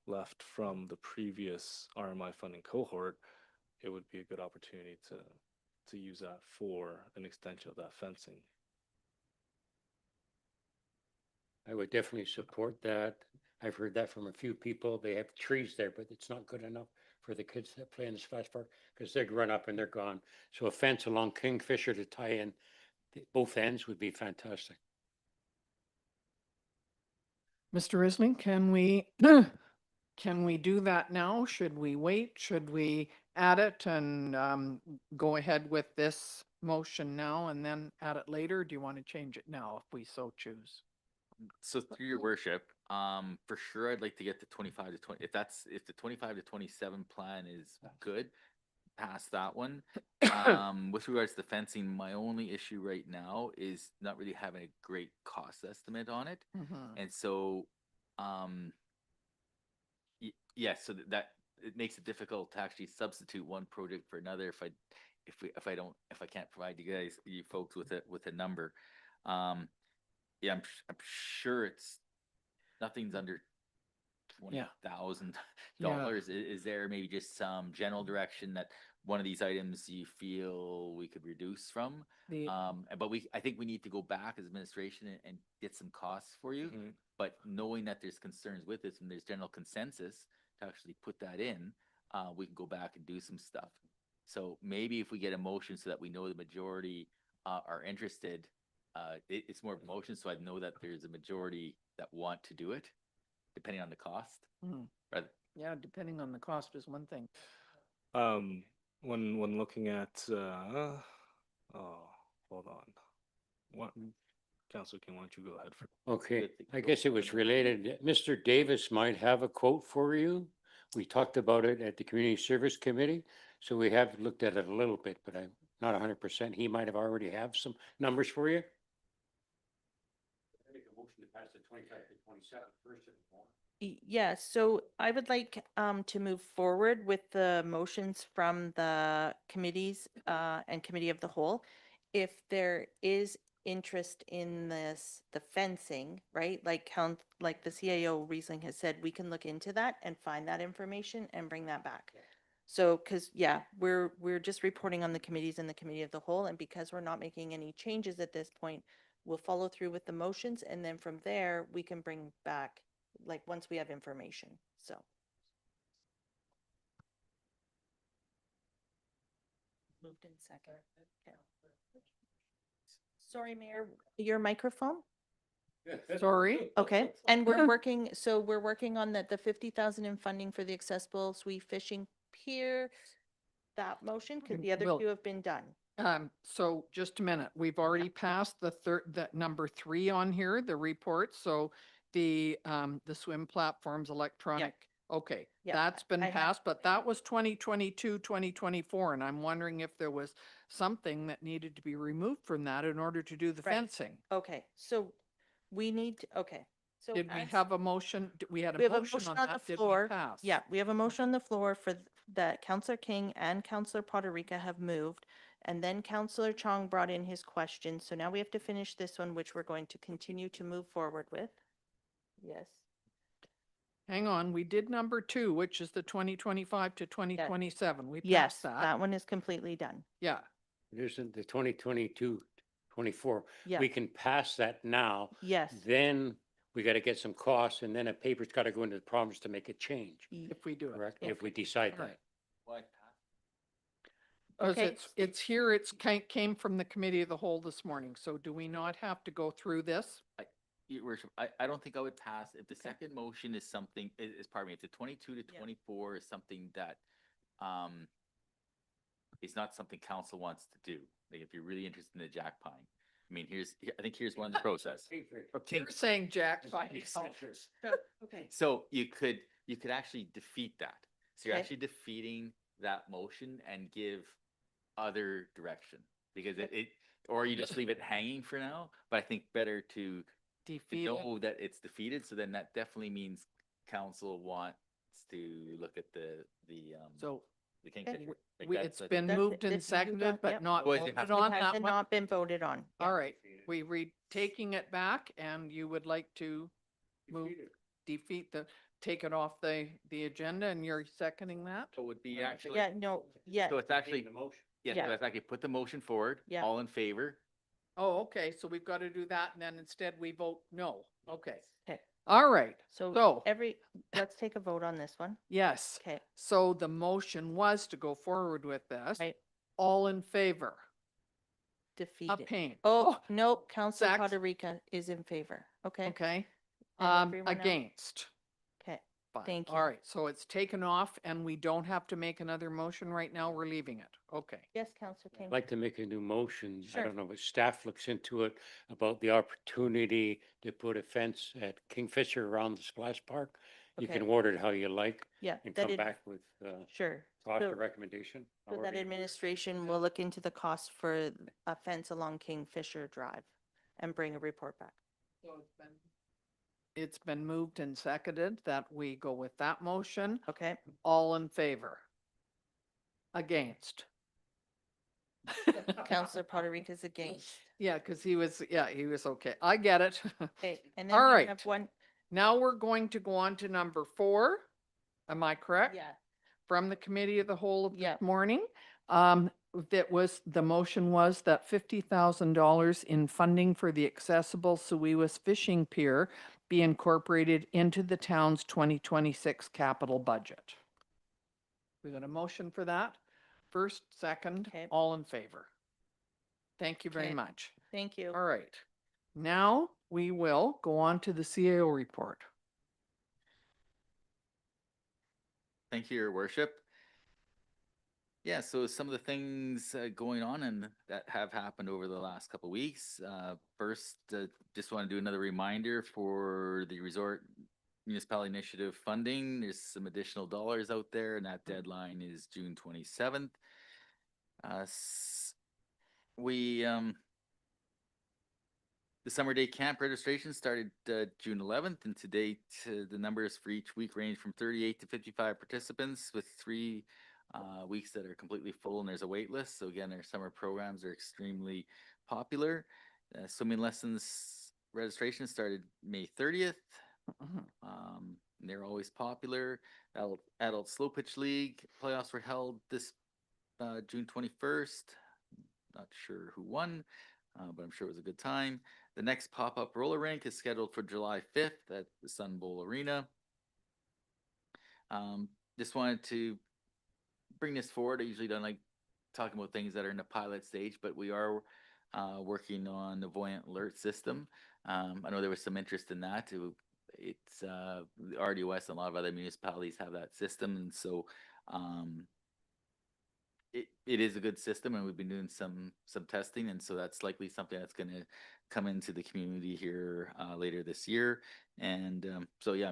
left from the previous RMI funding cohort, it would be a good opportunity to use that for an extension of that fencing. I would definitely support that. I've heard that from a few people. They have trees there, but it's not good enough for the kids that play in the splash park because they'd run up and they're gone. So a fence along Kingfisher to tie in both ends would be fantastic. Mr. Risling, can we do that now? Should we wait? Should we add it and go ahead with this motion now and then add it later? Do you want to change it now if we so choose? So through your worship, for sure, I'd like to get the 25 to 20. If the 25 to 27 plan is good, past that one. With regards to the fencing, my only issue right now is not really having a great cost estimate on it. And so, so that it makes it difficult to actually substitute one project for another if I can't provide you folks with a number. I'm sure nothing's under $20,000. Is there maybe just some general direction that one of these items you feel we could reduce from? But I think we need to go back as administration and get some costs for you. Mm-hmm. But knowing that there's concerns with this and there's general consensus to actually put that in, we can go back and do some stuff. So maybe if we get a motion so that we know the majority are interested, it's more of a motion, so I know that there's a majority that want to do it, depending on the cost. Mhm. Rather, Yeah, depending on the cost is one thing. When looking at, oh, hold on. What, Councilor King, why don't you go ahead for? Okay, Good thing. I guess it was related. Mr. Davis might have a quote for you. We talked about it at the Community Service Committee, so we have looked at it a little bit, but I'm not 100%. He might have already have some numbers for you. Make a motion to pass the 25 to 27 first. Yes, so I would like to move forward with the motions from the committees and committee of the whole. If there is interest in this, the fencing, right? Like like the CAO Riesling has said, we can look into that and find that information and bring that back. So, because yeah, we're just reporting on the committees and the committee of the whole, and because we're not making any changes at this point, we'll follow through with the motions, and then from there, we can bring back, like, once we have information, so. Moved in second. Okay. Sorry, Mayor, your microphone? Sorry. Okay, and we're working, so we're working on the 50,000 in funding for the accessible Sui fishing pier, that motion, because the other Well, two have been done. So just a minute, we've already passed that number 3 on here, the report, so the swim platforms electronic. Okay, Yeah, that's been I have- passed, but that was 2022, 2024, and I'm wondering if there was something that needed to be removed from that in order to do the Right. fencing. Okay, so we need, okay. So Did we as- have a motion? We had We a have a motion motion on on the that. Did we floor. pass? Yeah, we have a motion on the floor for that Counselor King and Counselor Poderica have moved. And then Counselor Chong brought in his question. So now we have to finish this one, which we're going to continue to move forward with. Yes. Hang on, we did number 2, which is the 2025 to 2027. We Yes, passed that. that one is completely done. Yeah, There's the 2022, 24. Yeah. We can pass that now. Yes. Then we got to get some costs, and then a paper's got to go into the province to make a change, if we do it. correct? Yeah. If we decide All that. right. why? As Okay. it's here, came from the committee of the whole this morning, so do we not have to go through this? Your worship, I don't think I would pass if the second motion is something, pardon me, if the 22 to Yeah. 24 is something that, is not something council wants to do. Like if you're really interested in the Jack Pine, I mean, I think here's one of the process. Okay, You're saying Jack Fine. Okay. so you could actually defeat that. So you're Okay. actually defeating that motion and give other direction because or you just leave it hanging for now. But I think better to Defeat it. know that it's defeated. So then that definitely means council wants to look at the So Kingfisher. Like it's that's- been That's it. moved and It's moved seconded, on, but yep. not Otherwise you have voted to- on It that has one? not been voted on. All Yeah. right, we read taking it back and you would like to move, take it off the agenda and you're seconding that? So it would be actually. Yeah, no, yeah. So it's actually, yes, Yeah. so it's actually put the motion forward. Yeah. All in favor? Oh, okay, so we've got to do that and then instead we vote no. Okay. Okay. All right, So So- let's take a vote on this one. yes. Okay, So the motion was to go forward with this. right, All in favor? defeated. Pain. Oh, no, Counselor Zach? Poderica is in favor. Okay. Okay. And everyone else? Against. Okay, Fine. Thank All you. right, so it's taken off and we don't have to make another motion right now. We're leaving it. Okay. yes, Counselor King. I'd like to make a new motion. I Sure. don't know if staff looks into it about the opportunity to put a fence at Kingfisher around the splash park. You Okay. can word it how you like Yeah, and that come is, back with sure. cost So- or recommendation. So however that you- administration will look into the cost for a fence along Kingfisher Drive and bring a report back. So it's been moved and seconded that we go with that motion. Okay, All in favor? Against? Counselor Poderica is against. Yeah, because he was okay. I get it. Okay, and All then we right. have one, Now we're going to go on to number 4. Am I correct? yeah, From the committee of the whole of Yeah. this morning. The motion was that $50,000 in funding for the accessible Suiwas Fishing Pier be incorporated into the town's 2026 capital budget. We got a motion for that? first, second, Okay. all in favor. Thank you very Okay. much. Thank you. All right. Now we will go on to the CAO report. Thank you, Your Worship. Yeah, so some of the things going on and that have happened over the last couple of weeks. First, just want to do another reminder for the Resort Municipality Initiative funding. There's some additional dollars out there, and that deadline is June 27th. We the summer day camp registration started June 11th, and to date, the numbers for each week range from 38 to 55 participants, with 3 weeks that are completely full and there's a wait list. So again, our summer programs are extremely popular. Swimming lessons registration started May 30th. They're always popular. Adult Slow Pitch League playoffs were held this June 21st. Not sure who won, but I'm sure it was a good time. The next pop-up roller rink is scheduled for July 5th at the Sun Bowl Arena. Just wanted to bring this forward. I usually don't like talking about things that are in the pilot stage, but we are working on the Voyant Alert system. I know there was some interest in that. It's the RDOS and a lot of other municipalities have that system, and so it is a good system, and we've been doing some testing, and so that's likely something that's going to come into the community here later this year. And so yeah,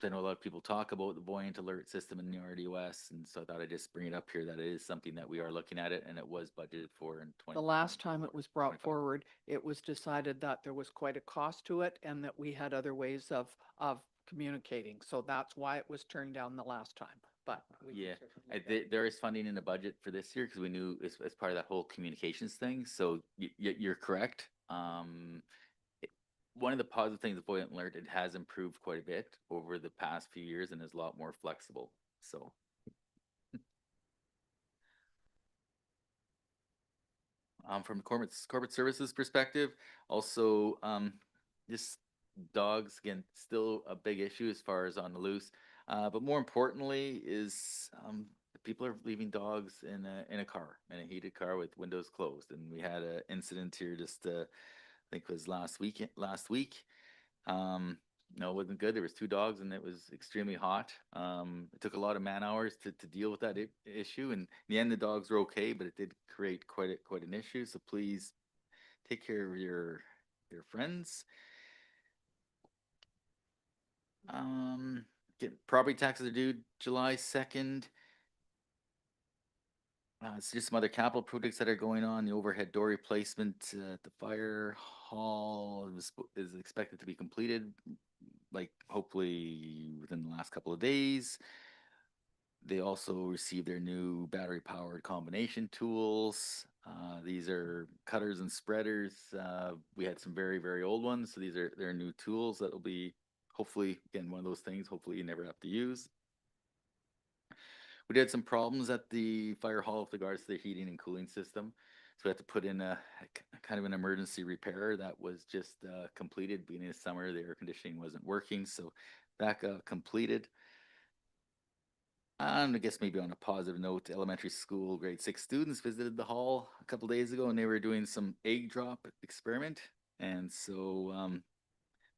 I know a lot of people talk about the Voyant Alert system in the RDOS, and so I thought I'd just bring it up here that it is something that we are looking at it, and it was budgeted for in 20. The last time it was brought forward, it was decided that there was quite a cost to it and that we had other ways of communicating. So that's why it was turned down the last time. But we can Yeah, certainly get there is funding in the budget for this year because we knew as part of that whole communications thing. So you're correct. One of the positive things of Voyant Alert, it has improved quite a bit over the past few years and is a lot more flexible. So. From the corporate services perspective, also just dogs, again, still a big issue as far as on the loose. But more importantly is people are leaving dogs in a car, in a heated car with windows closed. And we had an incident here just I think it was last week. No, it wasn't good. There was 2 dogs and it was extremely hot. It took a lot of man hours to deal with that issue. And in the end, the dogs were okay, but it did create quite an issue. So please take care of your friends. Property taxes are due July 2nd. It's just some other capital projects that are going on. The overhead door replacement at the fire hall is expected to be completed, like hopefully within the last couple of days. They also received their new battery powered combination tools. These are cutters and spreaders. We had some very old ones, so these are their new tools that will be hopefully, again, one of those things hopefully you never have to use. We did some problems at the fire hall with regards to the heating and cooling system. So we had to put in a kind of an emergency repair that was just completed beginning of summer. The air conditioning wasn't working, so that got completed. And I guess maybe on a positive note, elementary school grade 6 students visited the hall a couple days ago, and they were doing some egg drop experiment. And so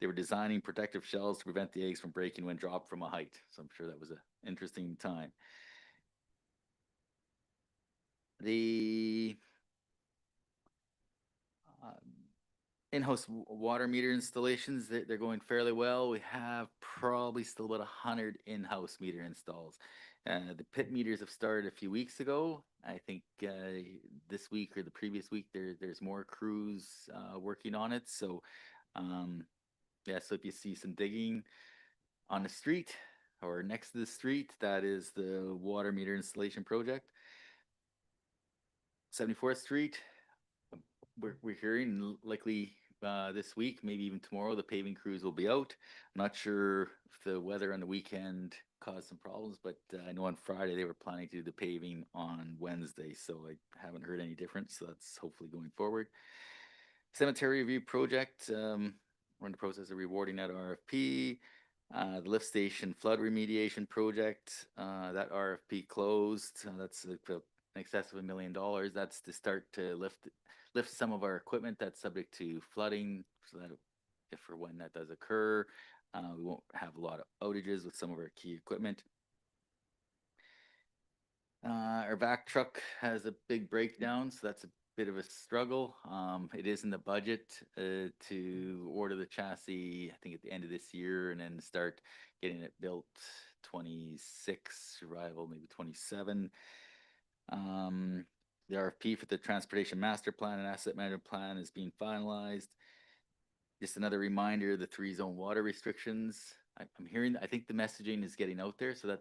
they were designing protective shells to prevent the eggs from breaking when dropped from a height. So I'm sure that was an interesting time. The in-house water meter installations, they're going fairly well. We have probably still about 100 in-house meter installs. The pit meters have started a few weeks ago. I think this week or the previous week, there's more crews working on it. So yeah, so if you see some digging on the street or next to the street, that is the water meter installation project. 74th Street, we're hearing likely this week, maybe even tomorrow, the paving crews will be out. I'm not sure if the weather on the weekend caused some problems, but I know on Friday they were planning to do the paving on Wednesday, so I haven't heard any difference. So that's hopefully going forward. Cemetery review project, we're in the process of rewarding that RFP. The lift station flood remediation project, that RFP closed. That's in excess of $1 million. That's to start to lift some of our equipment that's subject to flooding, so that if or when that does occur, we won't have a lot of outages with some of our key equipment. Our vac truck has a big breakdown, so that's a bit of a struggle. It is in the budget to order the chassis, I think at the end of this year, and then start getting it built 26, arrival maybe 27. The RFP for the transportation master plan and asset management plan is being finalized. Just another reminder, the 3-zone water restrictions. I'm hearing, I think the messaging is getting out there, so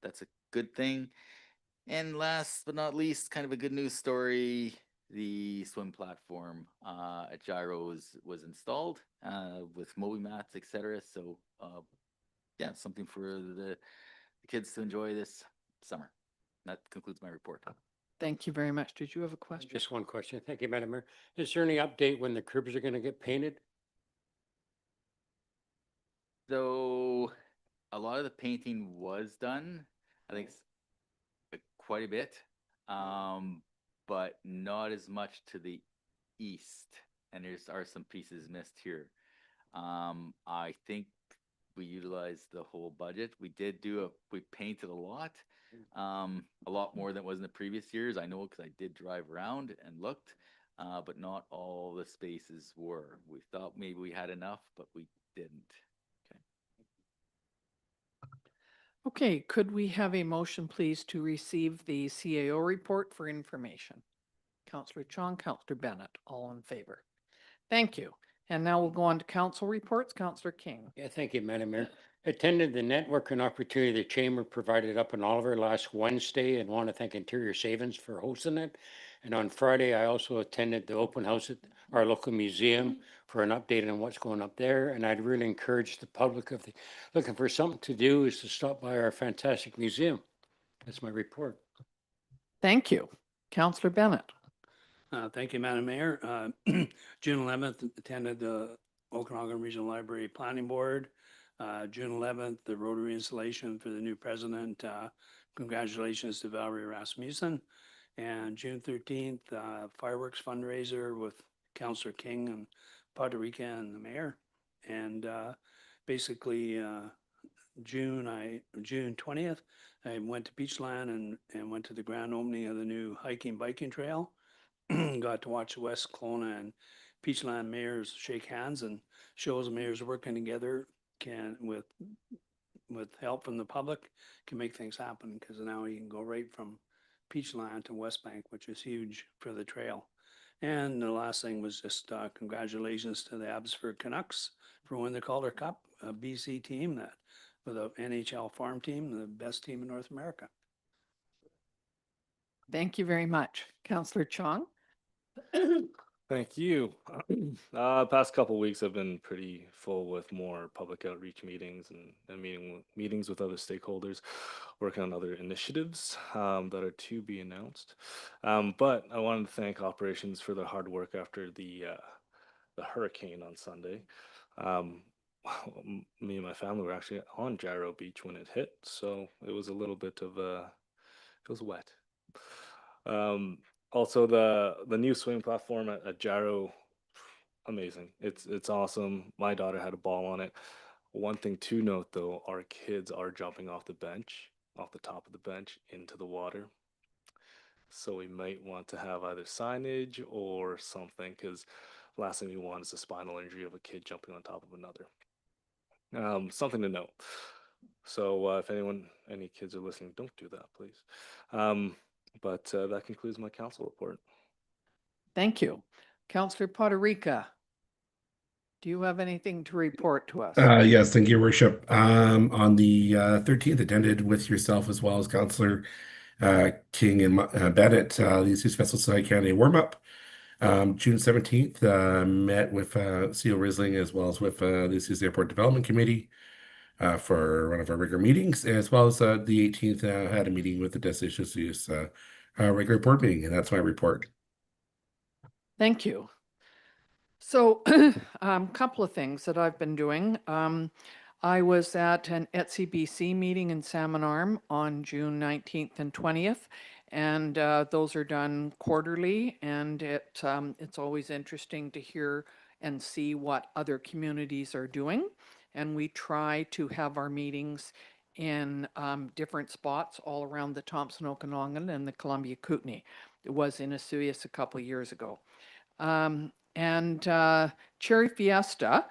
that's a good thing. And last but not least, kind of a good news story, the swim platform at Gyro was installed with Moby mats, etc. So yeah, something for the kids to enjoy this summer. That concludes my report. Thank you very much. Did you have a question? Just one question. Thank you, Madam Mayor. Is there any update when the curbs are going to get painted? So a lot of the painting was done. I think quite a bit, but not as much to the east. And are some pieces missed here. I think we utilized the whole budget. We painted a lot more than it was in the previous years. I know because I did drive around and looked, but not all the spaces were. We thought maybe we had enough, but we didn't. Okay, could we have a motion, please, to receive the CAO report for information? Councillor Chong, Councillor Bennett, all in favor. Thank you. And now we'll go on to council reports. Councillor King. Yeah, thank you, Madam Mayor. Attended the networking opportunity the Chamber provided up in Oliver last Wednesday and want to thank Interior Savings for hosting it. And on Friday, I also attended the open house at our local museum for an update on what's going up there. And I'd really encourage the public, if they're looking for something to do, is to stop by our fantastic museum. That's my report. Thank you. Councillor Bennett. Thank you, Madam Mayor. June 11th, attended the Okanagan Regional Library Planning Board. June 11th, the Rotary installation for the new president. Congratulations to Valerie Rasmussen. And June 13th, fireworks fundraiser with Councillor King and Puerto Rica and the mayor. And basically, June 20th, I went to Beachland and went to the grand opening of the new biking trail. Got to watch West Kelowna and Peachland mayors shake hands, and shows the mayors working together with help from the public can make things happen, because now you can go right from Peachland to West Bank, which is huge for the trail. And the last thing was just congratulations to the Abbotsford Canucks for winning the Calder Cup, a BC team that with an NHL farm team, the best team in North America. Thank you very much. Councillor Chong. Thank you. Past couple of weeks have been pretty full with more public outreach meetings and meetings with other stakeholders, working on other initiatives that are to be announced. But I wanted to thank operations for their hard work after the hurricane on Sunday. Me and my family were actually on Gyro Beach when it hit, so it was a little bit of it was wet. Also, the new swimming platform at Gyro, amazing. It's awesome. My daughter had a ball on it. One thing to note, though, our kids are jumping off the top of the bench into the water. So we might want to have either signage or something, because last thing we want is a spinal injury of a kid jumping on top of another. Something to note. So if any kids are listening, don't do that, please. But that concludes my council report. Thank you. Councillor Puerto Rica, do you have anything to report to us? Yes, thank you, Your Worship. On the 13th, attended with yourself as well as Councillor King and Bennett, the East Vessel Society Canada warm-up. June 17th, met with CEO Risling as well as with the East Airport Development Committee for one of our regular meetings, as well as the 18th, had a meeting with the Decisions Use regular board meeting, and that's my report. Thank you. So couple of things that I've been doing. I was at an ETSI-BC meeting in Salmon Arm on June 19th and 20th. And those are done quarterly, and it's always interesting to hear and see what other communities are doing. And we try to have our meetings in different spots all around the Thompson Okanagan and the Columbia Kootenay. It was in Osoyoos a couple of years ago. And Cherry Fiesta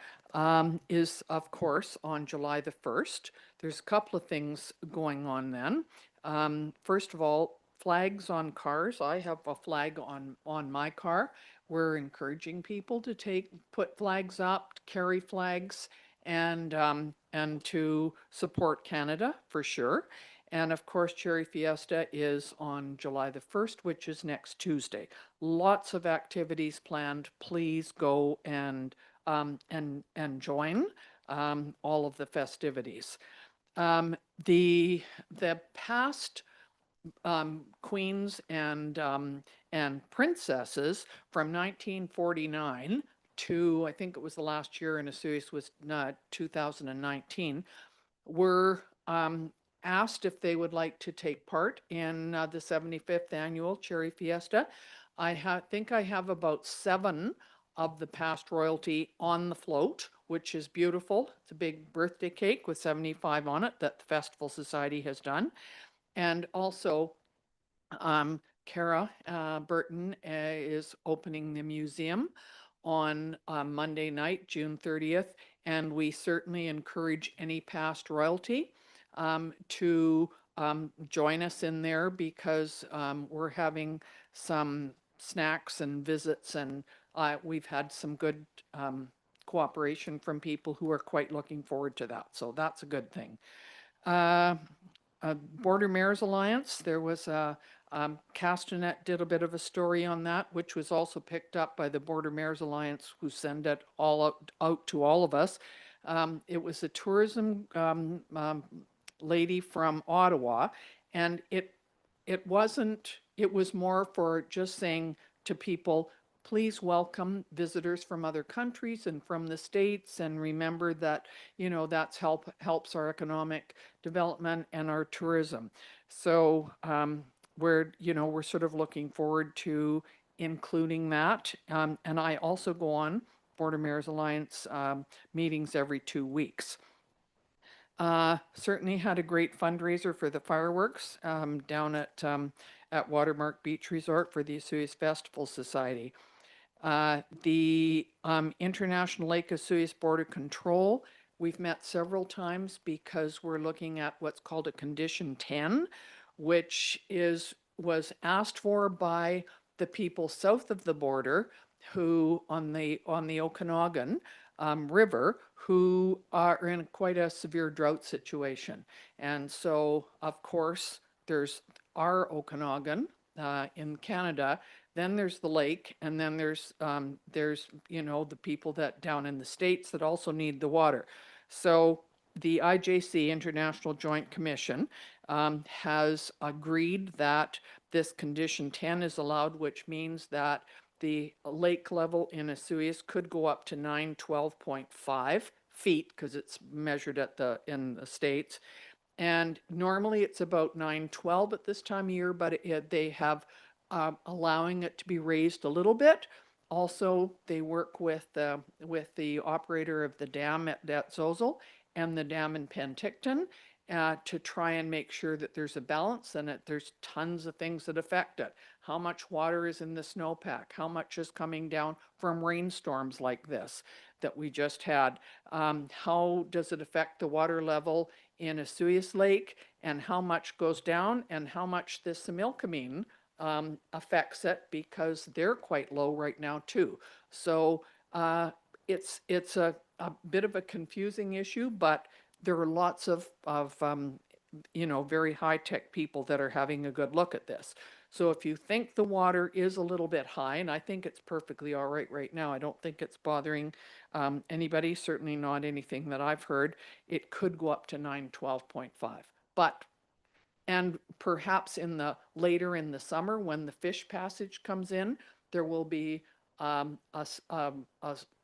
is, of course, on July the 1st. There's a couple of things going on then. First of all, flags on cars. I have a flag on my car. We're encouraging people to put flags up, carry flags, and to support Canada for sure. And of course, Cherry Fiesta is on July the 1st, which is next Tuesday. Lots of activities planned. Please go and join all of the festivities. The past queens and princesses from 1949 to, I think it was the last year in Osoyoos was 2019, were asked if they would like to take part in the 75th annual Cherry Fiesta. I think I have about 7 of the past royalty on the float, which is beautiful. It's a big birthday cake with 75 on it that the Festival Society has done. And also, Cara Burton is opening the museum on Monday night, June 30th, and we certainly encourage any past royalty to join us in there, because we're having some snacks and visits, and we've had some good cooperation from people who are quite looking forward to that. So that's a good thing. Border Mayors Alliance, there was Castanet did a bit of a story on that, which was also picked up by the Border Mayors Alliance, who send it all out to all of us. It was a tourism lady from Ottawa, and it was more for just saying to people, please welcome visitors from other countries and from the States, and remember that, that's helps our economic development and our tourism. So we're sort of looking forward to including that. And I also go on Border Mayors Alliance meetings every 2 weeks. Certainly had a great fundraiser for the fireworks down at Watermark Beach Resort for the Osoyoos Festival Society. The International Lake Osoyoos Border Control, we've met several times because we're looking at what's called a Condition 10, which was asked for by the people south of the border, who on the Okanagan River, who are in quite a severe drought situation. And so, of course, there's our Okanagan in Canada, then there's the lake, and then there's the people that down in the States that also need the water. So the IJC, International Joint Commission, has agreed that this Condition 10 is allowed, which means that the lake level in Osoyoos could go up to 912.5 feet, because it's measured in the States. And normally it's about 912 at this time of year, but they have allowing it to be raised a little bit. Also, they work with the operator of the dam at Zozel and the dam in Penticton to try and make sure that there's a balance, and that there's tons of things that affect it. How much water is in the snowpack? How much is coming down from rainstorms like this that we just had? How does it affect the water level in Osoyoos Lake, and how much goes down, and how much the Similkameen affects it, because they're quite low right now too. So it's a bit of a confusing issue, but there are lots of very high-tech people that are having a good look at this. So if you think the water is a little bit high, and I think it's perfectly all right now, I don't think it's bothering anybody, certainly not anything that I've heard, it could go up to 912.5. But and perhaps later in the summer, when the fish passage comes in, there will be a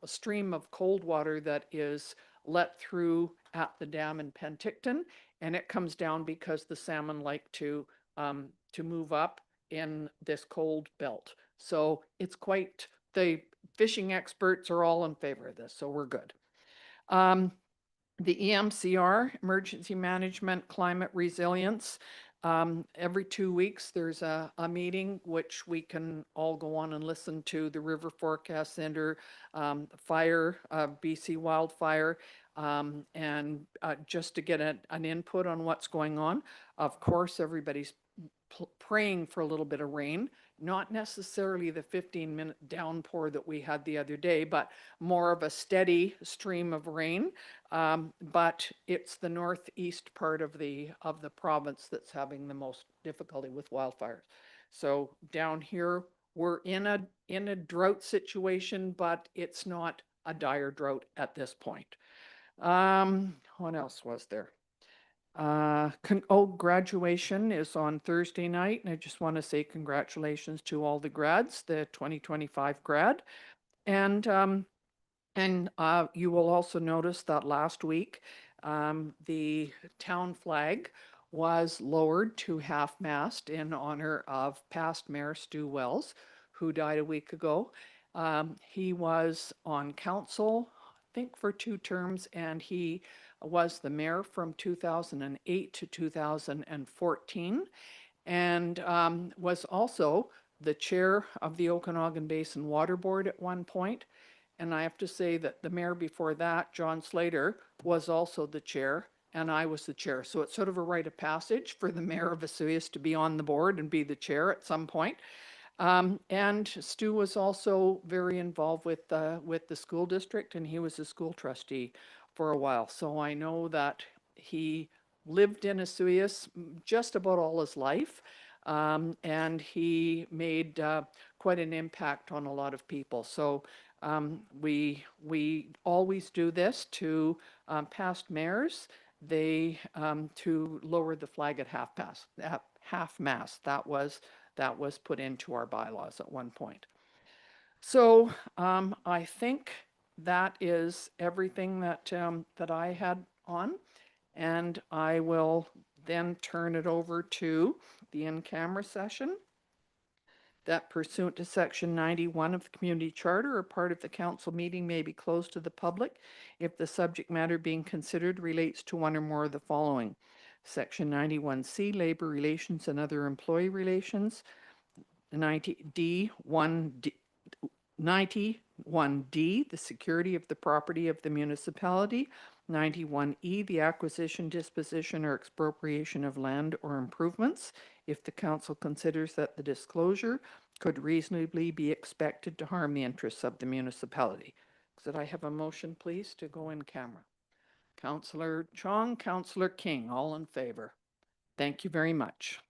stream of cold water that is let through at the dam in Penticton, and it comes down because the salmon like to move up in this cold belt. So it's quite, the fishing experts are all in favor of this, so we're good. The EMCR, Emergency Management Climate Resilience, every 2 weeks, there's a meeting which we can all go on and listen to. The River Forecast Center, fire, BC wildfire, and just to get an input on what's going on. Of course, everybody's praying for a little bit of rain, not necessarily the 15-minute downpour that we had the other day, but more of a steady stream of rain. But it's the northeast part of the province that's having the most difficulty with wildfires. So down here, we're in a drought situation, but it's not a dire drought at this point. What else was there? Graduation is on Thursday night, and I just want to say congratulations to all the grads, the 2025 grad. And you will also notice that last week, the town flag was lowered to half-mast in honor of past Mayor Stu Wells, who died a week ago. He was on council, I think, for 2 terms, and he was the mayor from 2008 to 2014, and was also the chair of the Okanagan Basin Water Board at one point. And I have to say that the mayor before that, John Slater, was also the chair, and I was the chair. So it's sort of a rite of passage for the mayor of Vesuvius to be on the board and be the chair at some point. And Stu was also very involved with the school district, and he was a school trustee for a while. So I know that he lived in Vesuvius just about all his life, and he made quite an impact on a lot of people. So we always do this to past mayors. They to lower the flag at half-mast. That was put into our bylaws at one point. So I think that is everything that that I had on, and I will then turn it over to the in-camera session. That pursuant to section 91 of the Community Charter, a part of the council meeting may be closed to the public if the subject matter being considered relates to one or more of the following. Section 91C, labor relations and other employee relations. 91D, the security of the property of the municipality. 91E, the acquisition, disposition, or expropriation of land or improvements, if the council considers that the disclosure could reasonably be expected to harm the interests of the municipality. Could I have a motion, please, to go in camera? Councillor Chong, Councillor King, all in favor. Thank you very much.